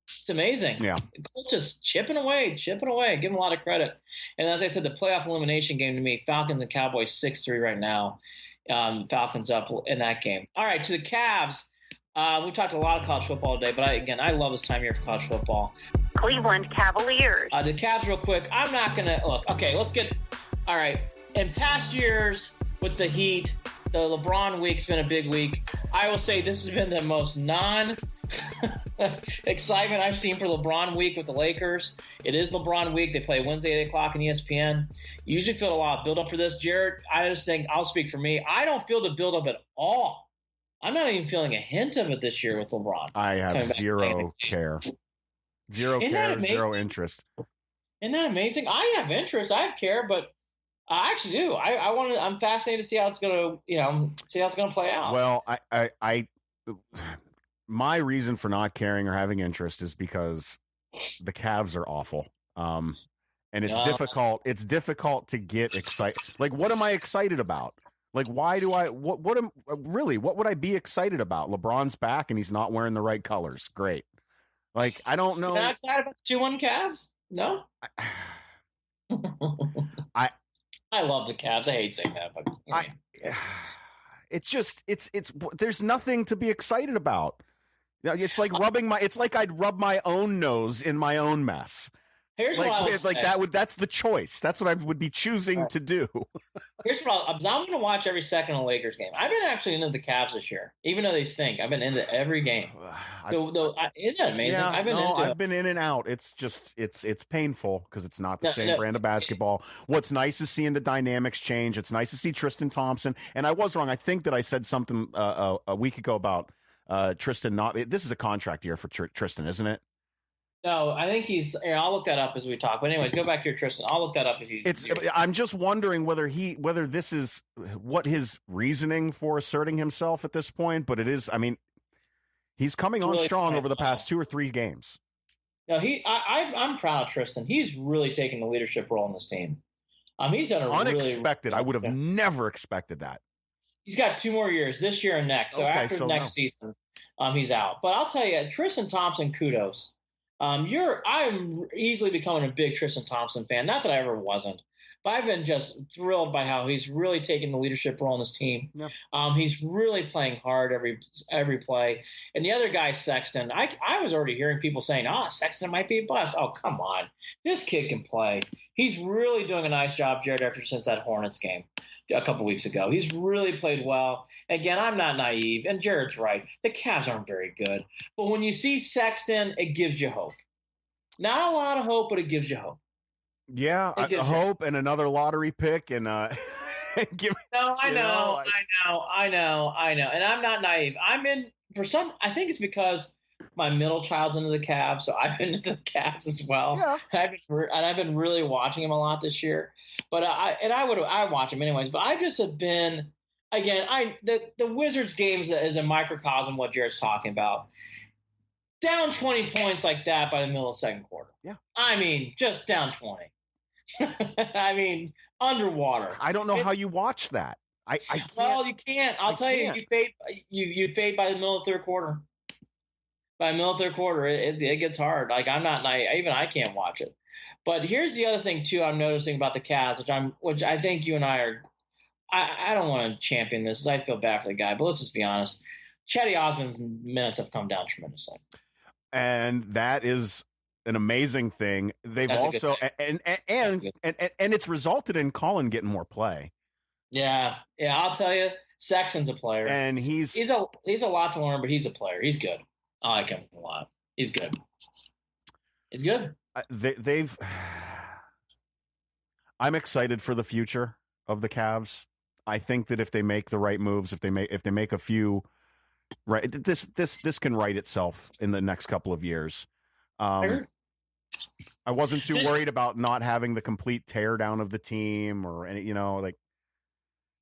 It's amazing. Yeah. The Colts just chipping away. Give them a lot of credit. And as I said, the playoff elimination game to me, Falcons and Cowboys 6-3 right now. Falcons up in that game. All right, to the Cavs. We talked a lot of college football today, but I love this time of year for college football. Cleveland Cavaliers. The Cavs real quick. I'm not going to – look, okay, let's get – all right. In past years with the Heat, the LeBron week's been a big week. I will say this has been the most excitement I've seen for LeBron week with the Lakers. It is LeBron week. They play Wednesday at 8 o'clock on ESPN. You usually feel a lot of build-up for this. Jared, I just think I'll speak for me. I don't feel the build-up at all. I'm not even feeling a hint of it this year with LeBron. I have zero care. Zero care, zero interest. Isn't that amazing? I have interest. I have care, but I actually do. I'm fascinated to see how it's going to play out. Well, I my reason for not caring or having interest is because the Cavs are awful. And it's difficult. It's difficult to get excited. Like, what am I excited about? Like, why do what would I be excited about? LeBron's back and he's not wearing the right colors. Great. Like, I don't know. You're not excited about the 2-1 Cavs? No? I love the Cavs. I hate saying that, but it's just there's nothing to be excited about. It's like it's like I'd rub my own nose in my own mess. Here's what I will say. That's the choice. That's what I would be choosing to do. Here's what I'm going to watch every second of the Lakers game. I've been actually into the Cavs this year, even though they stink. I've been into every game. Isn't that amazing? Yeah, I've been in and out. It's just it's painful because it's not the same brand of basketball. What's nice is seeing the dynamics change. It's nice to see Tristan Thompson. And I was wrong. I think that I said something a week ago about Tristan. This is a contract year for Tristan, isn't it? No, I think he's. I'll look that up as we talk. But anyways, go back to your Tristan. I'll look that up as you. I'm just wondering whether this is what his reasoning for asserting himself at this point. But it is. I mean, he's coming on strong over the past 2 or 3 games. No, I'm proud of Tristan. He's really taken the leadership role in this team. He's done unexpected. I would have never expected that. He's got 2 more years, this year and next. So after next season, he's out. But I'll tell you, Tristan Thompson, kudos. I'm easily becoming a big Tristan Thompson fan. Not that I ever wasn't, but I've been just thrilled by how he's really taking the leadership role in this team. Yep. He's really playing hard every play. And the other guy, Sexton, I was already hearing people saying, Sexton might be a bust. Oh, come on. This kid can play. He's really doing a nice job, Jared, since that Hornets game a couple weeks ago. He's really played well. Again, I'm not naive, and Jared's right. The Cavs aren't very good. But when you see Sexton, it gives you hope. Not a lot of hope, but it gives you hope. Yeah, hope and another lottery pick and I know. And I'm not naive. I think it's because my middle child's into the Cavs, so I've been into the Cavs as well. Yeah. I've been really watching him a lot this year. But I watch him anyways. But I just have been, again, the Wizards games is a microcosm of what Jared's talking about. Down 20 points like that by the middle of the second quarter. Yeah. I mean, just down 20. I mean, underwater. I don't know how you watch that. I can't. Well, you can't. I'll tell you, you fade by the middle of the third quarter. By the middle of the third quarter, it gets hard. Like, I'm not naive. Even I can't watch it. But here's the other thing too I'm noticing about the Cavs, which I think you and I are. I don't want to champion this, because I feel bad for the guy. But let's just be honest. Chetty Osman's minutes have come down tremendously, and that is an amazing thing. They've also and it's resulted in Colin getting more play. Yeah. I'll tell you, Sexton's a player, and he's a lot to learn, but he's a player. He's good. I like him a lot. He's good. He's good. I'm excited for the future of the Cavs. I think that if they make the right moves, if they make a few right, this can right itself in the next couple of years. I wasn't too worried about not having the complete tear down of the team or any, like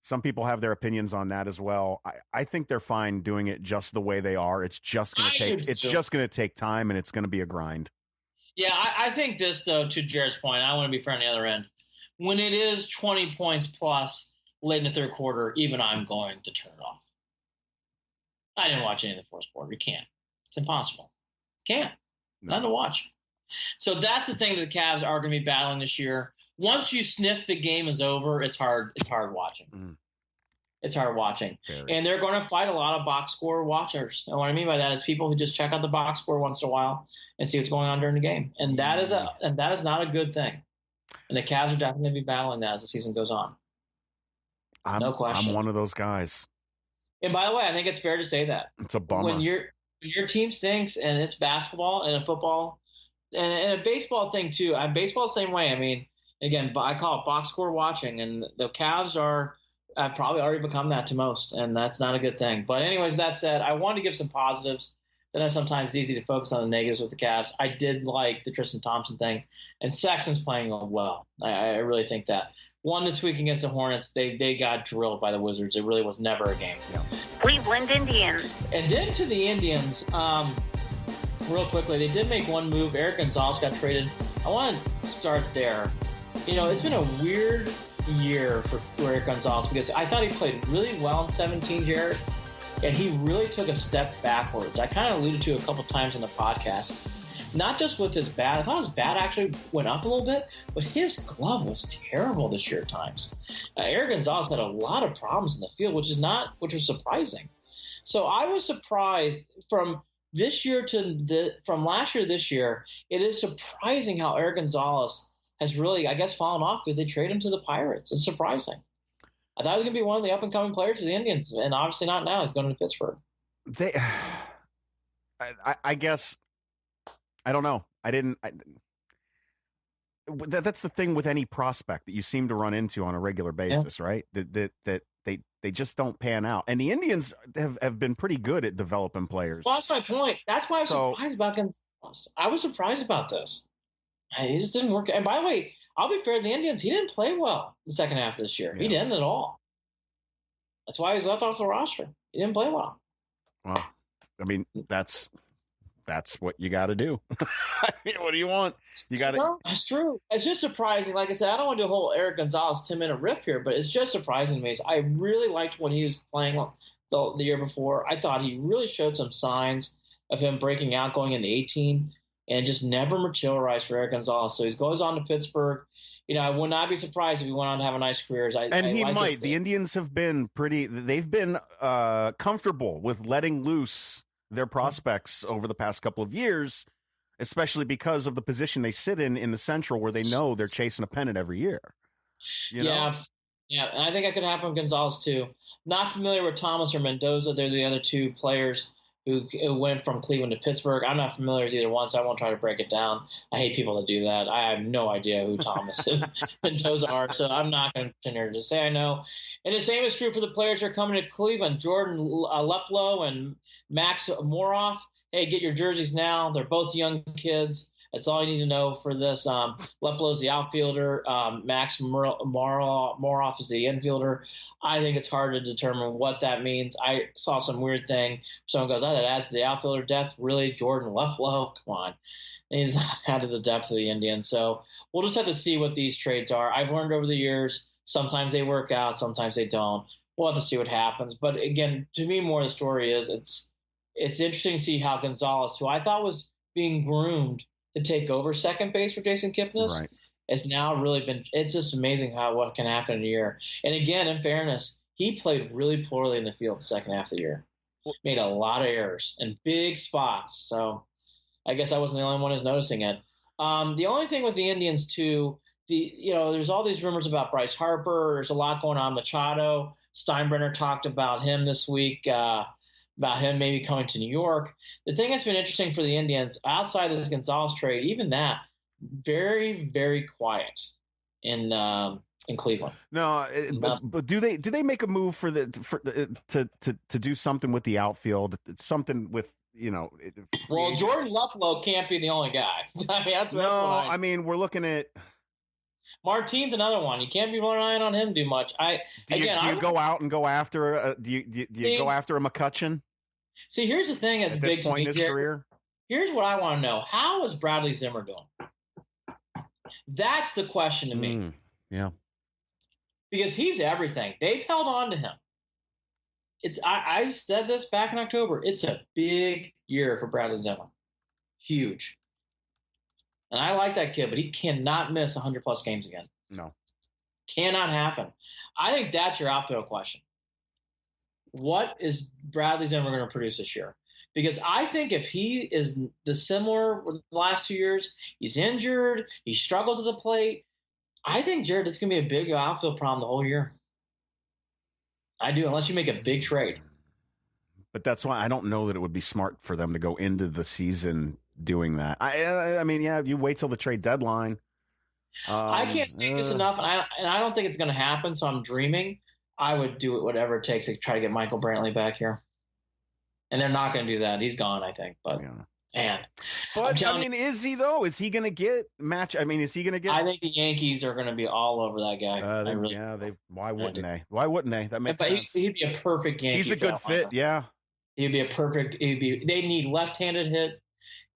some people have their opinions on that as well. I think they're fine doing it just the way they are. It's just going to take time, and it's going to be a grind. Yeah, I think this, though, to Jared's point, I want to be fair on the other end. When it is 20 points plus late in the third quarter, even I'm going to turn it off. I didn't watch any of the fourth quarter. You can't. It's impossible. Can't. Nothing to watch. So that's the thing that the Cavs are going to be battling this year. Once you sniff the game is over, it's hard watching. Mm. It's hard watching. And they're going to fight a lot of box score watchers. And what I mean by that is people who just check out the box score once in a while and see what's going on during the game. And that is not a good thing. And the Cavs are definitely going to be battling that as the season goes on. No question. I'm one of those guys. And by the way, I think it's fair to say that. It's a bummer. When your team stinks, and it's basketball and a football and a baseball thing too. Baseball the same way. I mean, again, I call it box score watching, and the Cavs have probably already become that to most, and that's not a good thing. But anyways, that said, I wanted to give some positives. I know sometimes it's easy to focus on the negatives with the Cavs. I did like the Tristan Thompson thing, and Sexton's playing well. I really think that. One this week against the Hornets, they got drilled by the Wizards. It really was never a game. Yeah. Cleveland Indians. And then to the Indians, real quickly, they did make one move. Eric Gonzalez got traded. I want to start there. It's been a weird year for Eric Gonzalez because I thought he played really well in 17, Jared, and he really took a step backwards. I kind of alluded to it a couple times in the podcast. not just with his bat. I thought his bat actually went up a little bit, but his glove was terrible this year at times. Eric Gonzalez had a lot of problems in the field, which was surprising. So I was surprised from this year from last year to this year. It is surprising how Eric Gonzalez has really, I guess, fallen off because they traded him to the Pirates. It's surprising. I thought he was going to be one of the up-and-coming players for the Indians, and obviously not now. He's going to Pittsburgh. I guess, I don't know. That's the thing with any prospect that you seem to run into on a regular basis, right? That they just don't pan out. And the Indians have been pretty good at developing players. Well, that's my point. That's why I was surprised about Gonzalez. I was surprised about this. He just didn't work. And by the way, I'll be fair to the Indians. He didn't play well the second half of this year. Yeah. He didn't at all. That's why he's left off the roster. He didn't play well. Well, I mean, that's what you got to do. I mean, what do you want? You got to. No, that's true. It's just surprising. Like I said, I don't want to do a whole Eric Gonzalez 10-minute rip here, but it's just surprising to me. I really liked when he was playing the year before. I thought he really showed some signs of him breaking out going into 18. And just never materialized for Eric Gonzalez. So he goes on to Pittsburgh. I would not be surprised if he went on to have a nice career. He might. The Indians have been they've been comfortable with letting loose their prospects over the past couple of years, especially because of the position they sit in the Central, where they know they're chasing a pennant every year. Yeah, and I think that could happen with Gonzalez too. Not familiar with Thomas or Mendoza. They're the other two players who went from Cleveland to Pittsburgh. I'm not familiar with either one, so I won't try to break it down. I hate people that do that. I have no idea who Thomas and Mendoza are, so I'm not going to pretend here to say I know. And the same is true for the players who are coming to Cleveland. Jordan Leplo and Max Moroff. Hey, get your jerseys now. They're both young kids. That's all you need to know for this. Leplo's the outfielder. Max Moroff is the infielder. I think it's hard to determine what that means. I saw some weird thing. Someone goes, that adds to the outfielder depth. Really? Jordan Leplo? Come on. And he's not added to the depth of the Indians. So we'll just have to see what these trades are. I've learned over the years, sometimes they work out, sometimes they don't. We'll have to see what happens. But again, to me, more the story is it's interesting to see how Gonzalez, who I thought was being groomed to take over second base for Jason Kipnis, right, has now really been – it's just amazing what can happen in a year. And again, in fairness, he played really poorly in the field the second half of the year. Made a lot of errors in big spots. So I guess I wasn't the only one who's noticing it. The only thing with the Indians, too, there's all these rumors about Bryce Harper. There's a lot going on. Machado, Steinbrenner talked about him this week, about him maybe coming to New York. The thing that's been interesting for the Indians, outside of this Gonzalez trade, even that, very, very quiet in Cleveland. No, but do they make a move to do something with the outfield? Something with Well, Jordan Leplo can't be the only guy. I mean, that's what I mean, we're looking at. Martine's another one. You can't be relying on him too much. Do you go out and go after? Do you go after a McCutcheon? See, here's the thing that's big to me. In his career? Here's what I want to know: how is Bradley Zimmer doing? That's the question to me. Yeah, because he's everything. They've held on to him. I said this back in October. It's a big year for Bradley Zimmer. Huge. And I like that kid, but he cannot miss 100-plus games again. No. Cannot happen. I think that's your outfield question. What is Bradley Zimmer going to produce this year? Because I think if he is similar with the last 2 years, he's injured, he struggles at the plate, I think, Jared, it's going to be a big outfield problem the whole year. I do, unless you make a big trade. But that's why I don't know that it would be smart for them to go into the season doing that. I mean, yeah, you wait till the trade deadline. I can't state this enough, and I don't think it's going to happen, so I'm dreaming. I would do it whatever it takes to try to get Michael Brantley back here. And they're not going to do that. He's gone, I think. But I mean, is he though? Is he going to get match? I mean, is he going to get? I think the Yankees are going to be all over that guy. Why wouldn't they? Why wouldn't they? That makes sense. He'd be a perfect Yankee. He's a good fit. Yeah. He'd be a perfect. They need left-handed hit.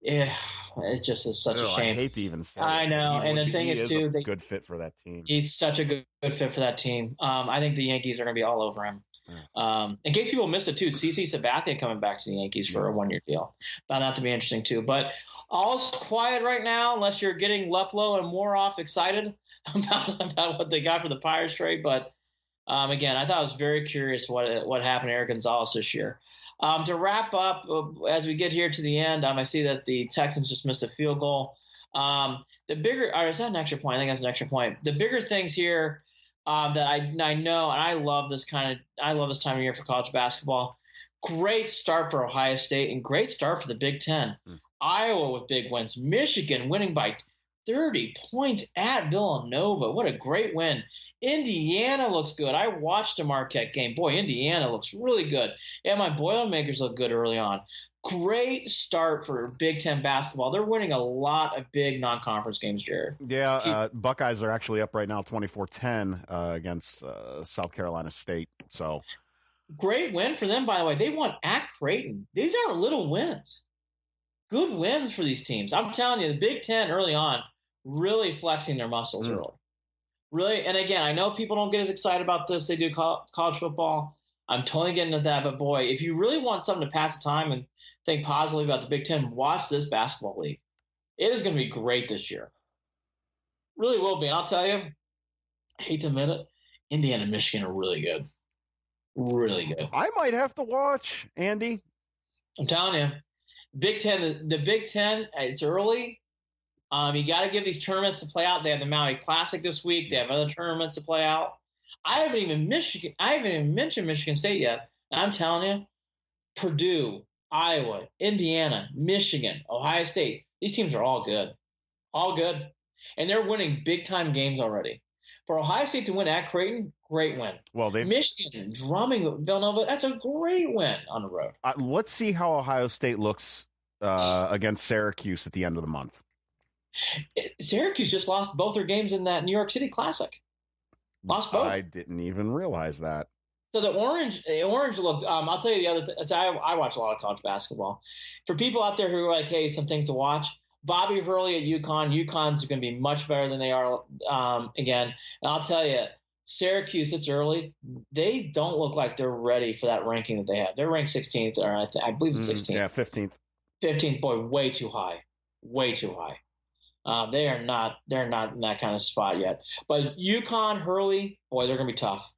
Yeah, it's just such a shame. I hate to even say. I know, and the thing is too, good fit for that team. He's such a good fit for that team. I think the Yankees are going to be all over him. In case people missed it too, CC Sabathia coming back to the Yankees for a 1-year deal. Found that to be interesting too. But all's quiet right now, unless you're getting Luplow and Moroff excited about what they got for the Pirates trade. But again, I thought it was very curious what happened to Eric Gonzalez this year. To wrap up, as we get here to the end, I see that the Texans just missed a field goal. The bigger, or is that an extra point? I think that's an extra point. The bigger things here that I know, and I love this time of year for college basketball. Great start for Ohio State and great start for the Big Ten. Iowa with big wins. Michigan winning by 30 points at Villanova. What a great win. Indiana looks good. I watched a Marquette game. Boy, Indiana looks really good. And my Boilermakers look good early on. Great start for Big Ten basketball. They're winning a lot of big non-conference games, Jared. Yeah, Buckeyes are actually up right now 24-10 against South Carolina State. So great win for them, by the way. They won at Creighton. These aren't little wins. Good wins for these teams. I'm telling you, the Big Ten early on really flexing their muscles early. Really, and again, I know people don't get as excited about this. They do college football. I'm totally getting into that. But, boy, if you really want something to pass the time and think positively about the Big Ten, watch this basketball league. It is going to be great this year. Really will be. And I'll tell you, I hate to admit it, Indiana and Michigan are really good. Really good. I might have to watch, Andy. I'm telling you. Big Ten, the Big Ten, it's early. You got to give these tournaments to play out. They have the Maui Classic this week. They have other tournaments to play out. I haven't even mentioned Michigan State yet. And I'm telling you, Purdue, Iowa, Indiana, Michigan, Ohio State. These teams are all good. All good. And they're winning big-time games already. For Ohio State to win at Creighton, great win. Well, Michigan drumming Villanova, that's a great win on the road. Let's see how Ohio State looks against Syracuse at the end of the month. Syracuse just lost both their games in that New York City Classic. Lost both. I didn't even realize that. So the orange looked. I'll tell you the other. So I watch a lot of college basketball. For people out there who are like, hey, some things to watch. Bobby Hurley at UConn. UConn's going to be much better than they are again. And I'll tell you, Syracuse, it's early. They don't look like they're ready for that ranking that they have. They're ranked 16th, or I believe it's 16th. Yeah, 15th. 15th, boy, way too high. Way too high. They're not in that kind of spot yet. But UConn, Hurley, boy, they're going to be tough.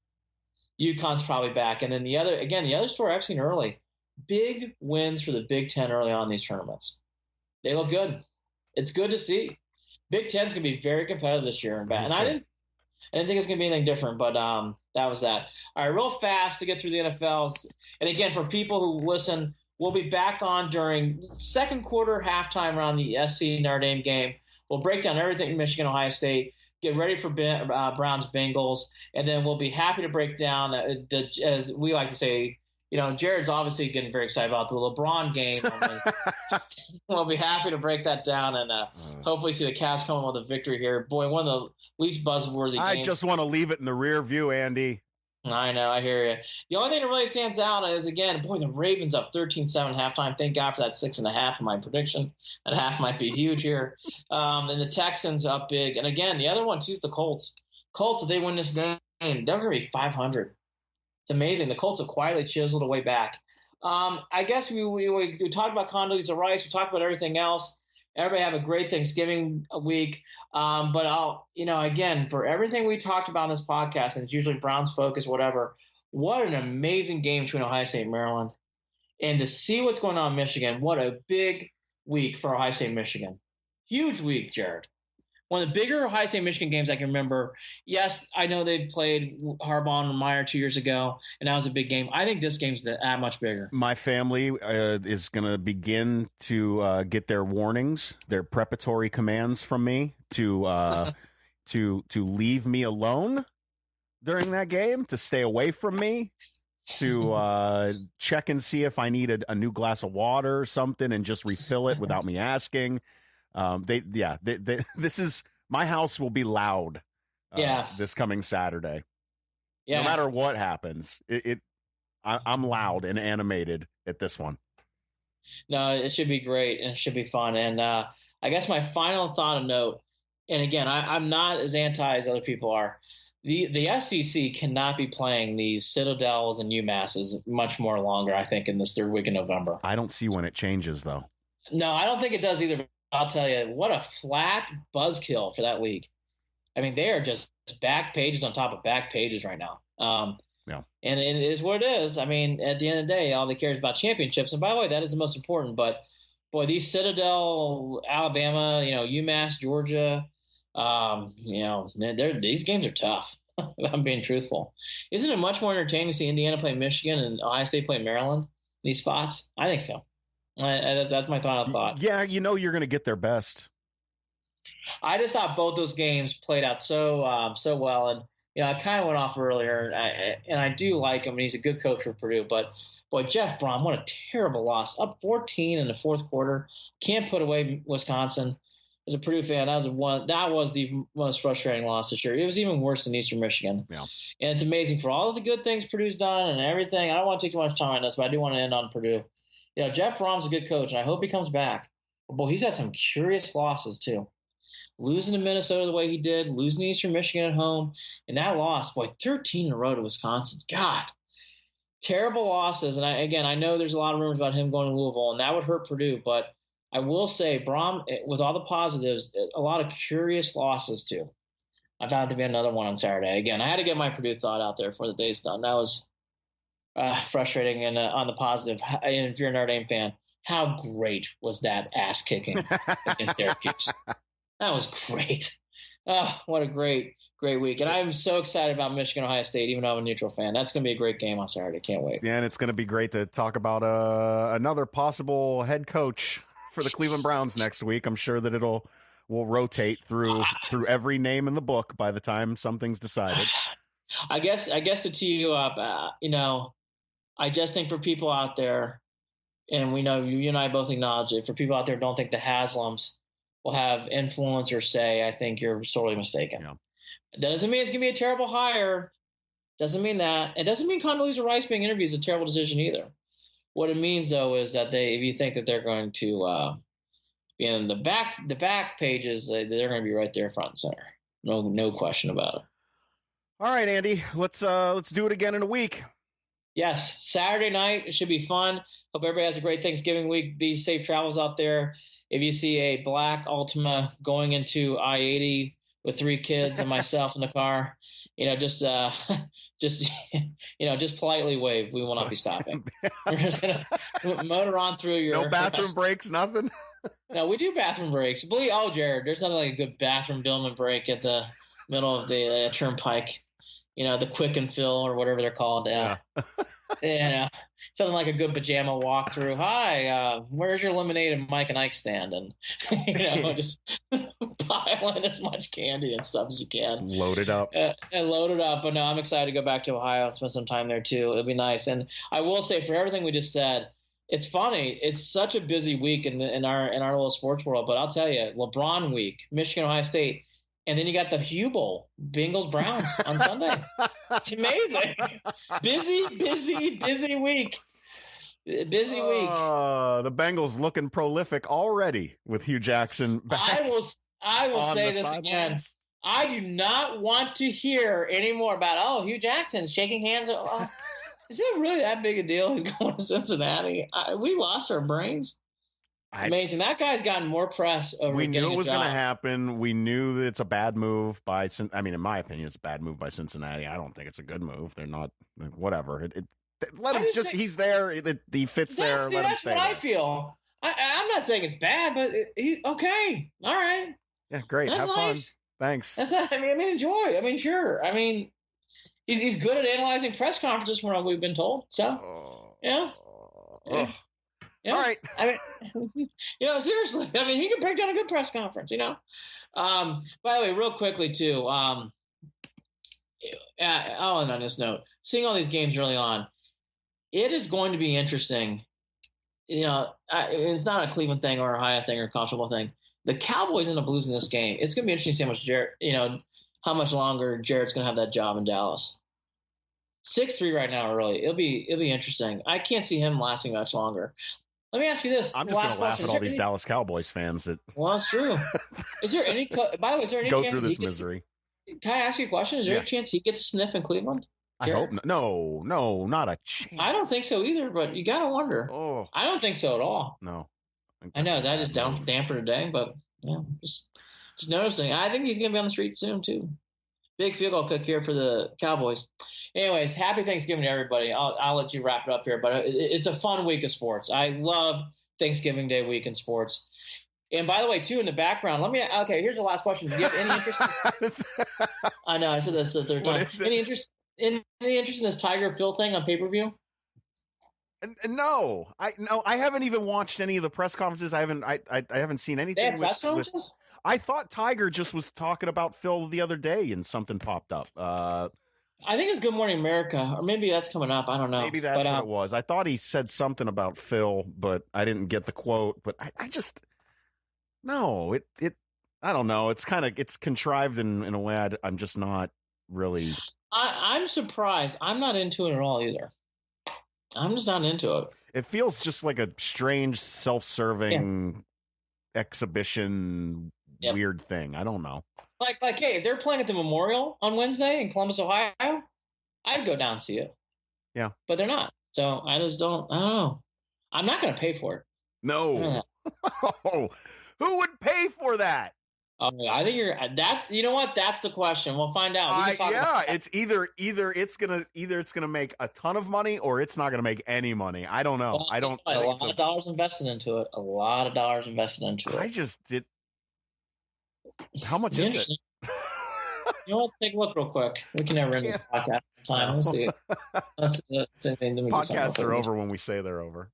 UConn's probably back. And then the other story I've seen early, big wins for the Big Ten early on in these tournaments. They look good. It's good to see. Big Ten's going to be very competitive this year. And I didn't think it's going to be anything different, but that was that. All right, real fast to get through the NFLs. And again, for people who listen, we'll be back on during second quarter halftime around the SC Notre Dame game. We'll break down everything in Michigan, Ohio State, get ready for Browns, Bengals, and then we'll be happy to break down, as we like to say, Jared's obviously getting very excited about the LeBron game. We'll be happy to break that down and hopefully see the Cavs coming with a victory here. Boy, one of the least buzzworthy games. I just want to leave it in the rear view, Andy. I know, I hear you. The only thing that really stands out is, again, boy, the Ravens up 13-7 halftime. Thank God for that 6.5 in my prediction. That half might be huge here. And the Texans up big. And, again, the other one, too, is the Colts. Colts, if they win this game, they're going to be 500. It's amazing. The Colts have quietly chiseled away back. I guess we talked about Condoleezza Rice. We talked about everything else. Everybody have a great Thanksgiving week. But again, for everything we talked about in this podcast, and it's usually Browns focus, whatever, what an amazing game between Ohio State and Maryland. And to see what's going on in Michigan, what a big week for Ohio State and Michigan. Huge week, Jared. One of the bigger Ohio State Michigan games I can remember. Yes, I know they played Harbaugh and Meyer 2 years ago, and that was a big game. I think this game's that much bigger. My family is going to begin to get their warnings, their preparatory commands from me to leave me alone during that game, to stay away from me, to check and see if I needed a new glass of water or something and just refill it without me asking. This is, my house will be loud. This coming Saturday. Yeah. No matter what happens, I'm loud and animated at this one. No, it should be great and it should be fun. And I guess my final thought of note, and again, I'm not as anti as other people are. the SEC cannot be playing these Citadels and UMasses much more longer, I think, in this third week in November. I don't see when it changes, though. No, I don't think it does either. But I'll tell you, what a flat buzzkill for that league. I mean, they are just back pages on top of back pages right now. Yeah. And it is what it is. I mean, at the end of the day, all they care is about championships. And by the way, that is the most important. But, boy, these Citadel, Alabama, UMass, Georgia, these games are tough. I'm being truthful. Isn't it much more entertaining to see Indiana play Michigan and Ohio State play Maryland in these spots? I think so. That's my final thought. Yeah, you're going to get their best. I just thought both those games played out so well, and I kind of went off earlier, and I do like him, and he's a good coach for Purdue. But boy, Jeff Brom, what a terrible loss! Up 14 in the fourth quarter, can't put away Wisconsin. As a Purdue fan, that was the most frustrating loss this year. It was even worse than Eastern Michigan. Yeah. And it's amazing for all of the good things Purdue's done and everything. I don't want to take too much time on this, but I do want to end on Purdue. Jeff Brom's a good coach, and I hope he comes back. But boy, he's had some curious losses too. Losing to Minnesota the way he did, losing to Eastern Michigan at home, and that loss, boy, 13 in a row to Wisconsin. God, terrible losses. And I know there's a lot of rumors about him going to Louisville, and that would hurt Purdue. But I will say, Brom, with all the positives, a lot of curious losses too. I found it to be another one on Saturday. Again, I had to get my Purdue thought out there before the day's done. That was frustrating. And on the positive, and if you're a Notre Dame fan, how great was that ass kicking against Syracuse? That was great. Oh, what a great week. And I'm so excited about Michigan, Ohio State, even though I'm a neutral fan. That's going to be a great game on Saturday. Can't wait. Yeah, and it's going to be great to talk about another possible head coach for the Cleveland Browns next week. I'm sure that will rotate through every name in the book by the time something's decided. I guess to tee you up, I just think for people out there, and we know you and I both acknowledge it, for people out there who don't think the Haslams will have influence or say, I think you're sorely mistaken. Yeah. That doesn't mean it's going to be a terrible hire. Doesn't mean that. It doesn't mean Condoleezza Rice being interviewed is a terrible decision either. What it means, though, is that if you think that they're going to be in the back pages, they're going to be right there front and center. No question about it. All right, Andy, let's do it again in a week. Yes, Saturday night. It should be fun. Hope everybody has a great Thanksgiving week. Be safe travels out there. If you see a black Altima going into I-80 with 3 kids and myself in the car, just politely wave. We will not be stopping. We're just gonna motor on through your. No bathroom breaks, nothing. No, we do bathroom breaks. Jared, there's nothing like a good bathroom Billman break at the middle of the turnpike. The quick and fill or whatever they're called. Something like a good pajama walkthrough. Hi, where's your lemonade and Mike and Ike stand? And just pile in as much candy and stuff as you can. Load it up. And load it up. But no, I'm excited to go back to Ohio. Spend some time there too. It'll be nice. And I will say, for everything we just said, it's funny. It's such a busy week in our little sports world. But I'll tell you, LeBron week, Michigan, Ohio State. And then you got the Hugh Bowl, Bengals Browns on Sunday. It's amazing. Busy week. Busy week. The Bengals looking prolific already with Hugh Jackson back. I will say this again. I do not want to hear any more about Hugh Jackson shaking hands. Is it really that big a deal? He's going to Cincinnati. We lost our brains. Amazing. That guy's gotten more press over. We knew it was going to happen. We knew that it's a bad move by. I mean, in my opinion, it's a bad move by Cincinnati. I don't think it's a good move. They're not. Whatever. Let him just. He's there. He fits there. Let him stay. That's what I feel. I'm not saying it's bad, but he's okay. All right. Yeah, great. That's Have nice. fun. Thanks. That's not. I mean, enjoy. I mean, sure. I mean, he's good at analyzing press conferences from what we've been told. So, yeah. Yeah. All right. I mean, seriously. I mean, he can break down a good press conference, By the way, real quickly, too, I'll end on this note. Seeing all these games early on, it is going to be interesting. It's not a Cleveland thing or a Ohio thing or a college football thing. The Cowboys end up losing this game. It's going to be interesting to see how much longer Jared's going to have that job in Dallas. 6-3 right now early. It'll be interesting. I can't see him lasting much longer. Let me ask you this. I'm just going to laugh at all these Dallas Cowboys fans that. Well, that's true. Is there any? By the way, is there any go chance through this misery? Can I ask you a question? Is there a chance he gets a sniff in Cleveland? I hope not. No, not a chance. I don't think so either, but you got to wonder. Oh. I don't think so at all. No. I know that just damper today, but just noticing. I think he's going to be on the street soon too. Big field goal kick here for the Cowboys. Anyways, happy Thanksgiving to everybody. I'll let you wrap it up here, but it's a fun week of sports. I love Thanksgiving Day week in sports. And by the way, too, in the background, here's the last question. Do you have any interest in this? I know, I said this the third time. Any interest in this Tiger Phil thing on pay-per-view? No, I haven't even watched any of the press conferences. I haven't seen anything. They have press conferences? I thought Tiger just was talking about Phil the other day and something popped up. I think it's Good Morning America, or maybe that's coming up. I don't know. Maybe that's what it was. I thought he said something about Phil, but I didn't get the quote. But I just no, I don't know. It's contrived in a way I'm just not really. I'm surprised. I'm not into it at all either. I'm just not into it. It feels just like a strange, self-serving exhibition, weird thing. I don't know. Like, hey, if they're playing at the Memorial on Wednesday in Columbus, Ohio, I'd go down and see it. Yeah. But they're not. So I don't know. I'm not going to pay for it. No. Who would pay for that? I think you know what? That's the question. We'll find out. It's either it's gonna make a ton of money or it's not gonna make any money. I don't know. A lot of dollars invested into it. I just did. How much is it? You know, let's take a look real quick. We can never end this podcast in time. Let's see. Podcasts are over when we say they're over,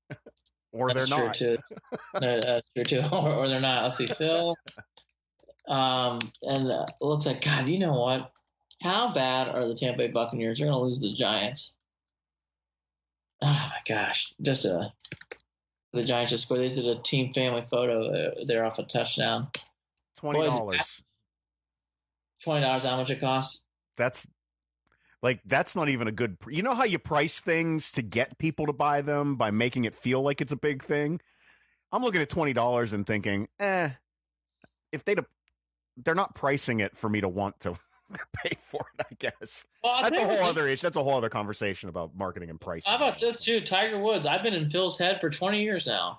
or they're not. That's true too. Or they're not. Let's see, Phil. It looks like, God, you know what? How bad are the Tampa Bay Buccaneers? They're going to lose the Giants. Oh my gosh! The Giants just scored. They did a team family photo. They're off a touchdown. $20. $20. How much it costs? That's not even a good. You know how you price things to get people to buy them by making it feel like it's a big thing. I'm looking at $20 and thinking, if they're not pricing it for me to want to pay for it, I guess. Well, that's a whole other issue. That's a whole other conversation about marketing and pricing. How about this too? Tiger Woods. I've been in Phil's head for 20 years now.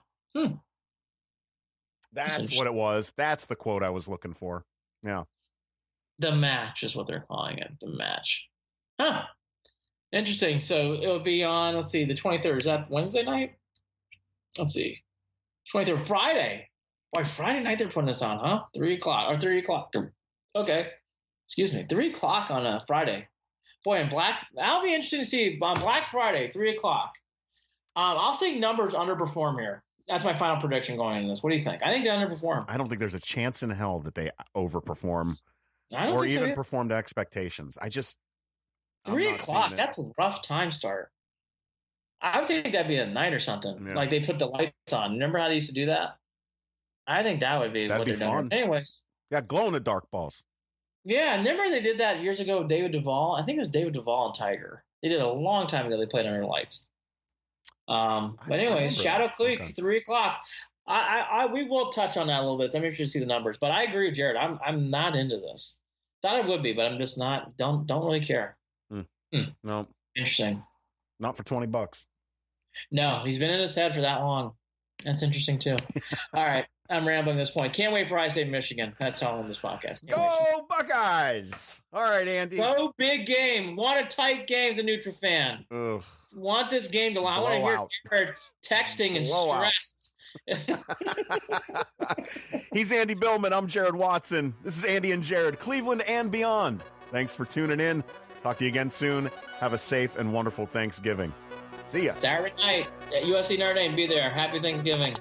That's what it was. That's the quote I was looking for. Yeah. The match is what they're calling it. The match. Huh. Interesting. So it'll be on, let's see, the 23rd. Is that Wednesday night? Let's see. 23rd, Friday. Boy, Friday night they're putting this on, huh? 3 o'clock. Okay. Excuse me. 3 o'clock on a Friday. Boy, that'll be interesting to see on Black Friday, 3 o'clock. I'll say numbers underperform here. That's my final prediction going into this. What do you think? I think they underperform. I don't think there's a chance in hell that they overperform or even perform to expectations. 3 o'clock, that's a rough time start. I would think that'd be at night or something. Yeah. Like they put the lights on. Remember how they used to do that? I think that would be what they're doing. Anyways. Yeah, glow in the dark balls. Yeah, remember they did that years ago with David Duvall? I think it was David Duvall and Tiger. They did it a long time ago. They played under lights. But anyways, Shadow Creek, okay. 3 o'clock. We will touch on that a little bit. So I'm interested to see the numbers. But I agree with Jared. I'm not into this. Thought I would be, but I'm just not. Don't really care. No. Interesting. Not for $20. No, he's been in his head for that long. That's interesting too. All right. I'm rambling at this point. Can't wait for I State Michigan. That's all on this podcast. Go Buckeyes! All right, Andy. Go big game. Want a tight game as a neutral fan. Ugh. Want this game to lie. I want to hear Jared texting and stressed. He's Andy Billman. I'm Jared Watson. This is Andy and Jared, Cleveland and beyond. Thanks for tuning in. Talk to you again soon. Have a safe and wonderful Thanksgiving. See ya. Saturday night at USC Notre Dame. Be there. Happy Thanksgiving.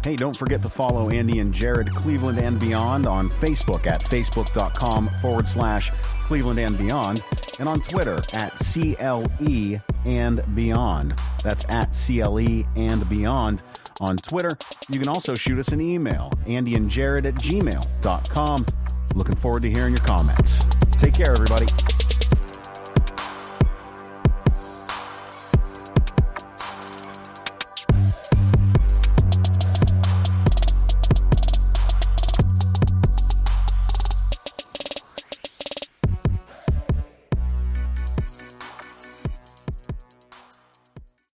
Hey, don't forget to follow Andy and Jared, Cleveland and Beyond on Facebook at facebook.com/Cleveland and Beyond, and on Twitter at CLE and Beyond. That's at CLE and Beyond on Twitter. You can also shoot us an email, andyandjared@gmail.com. Looking forward to hearing your comments. Take care, everybody.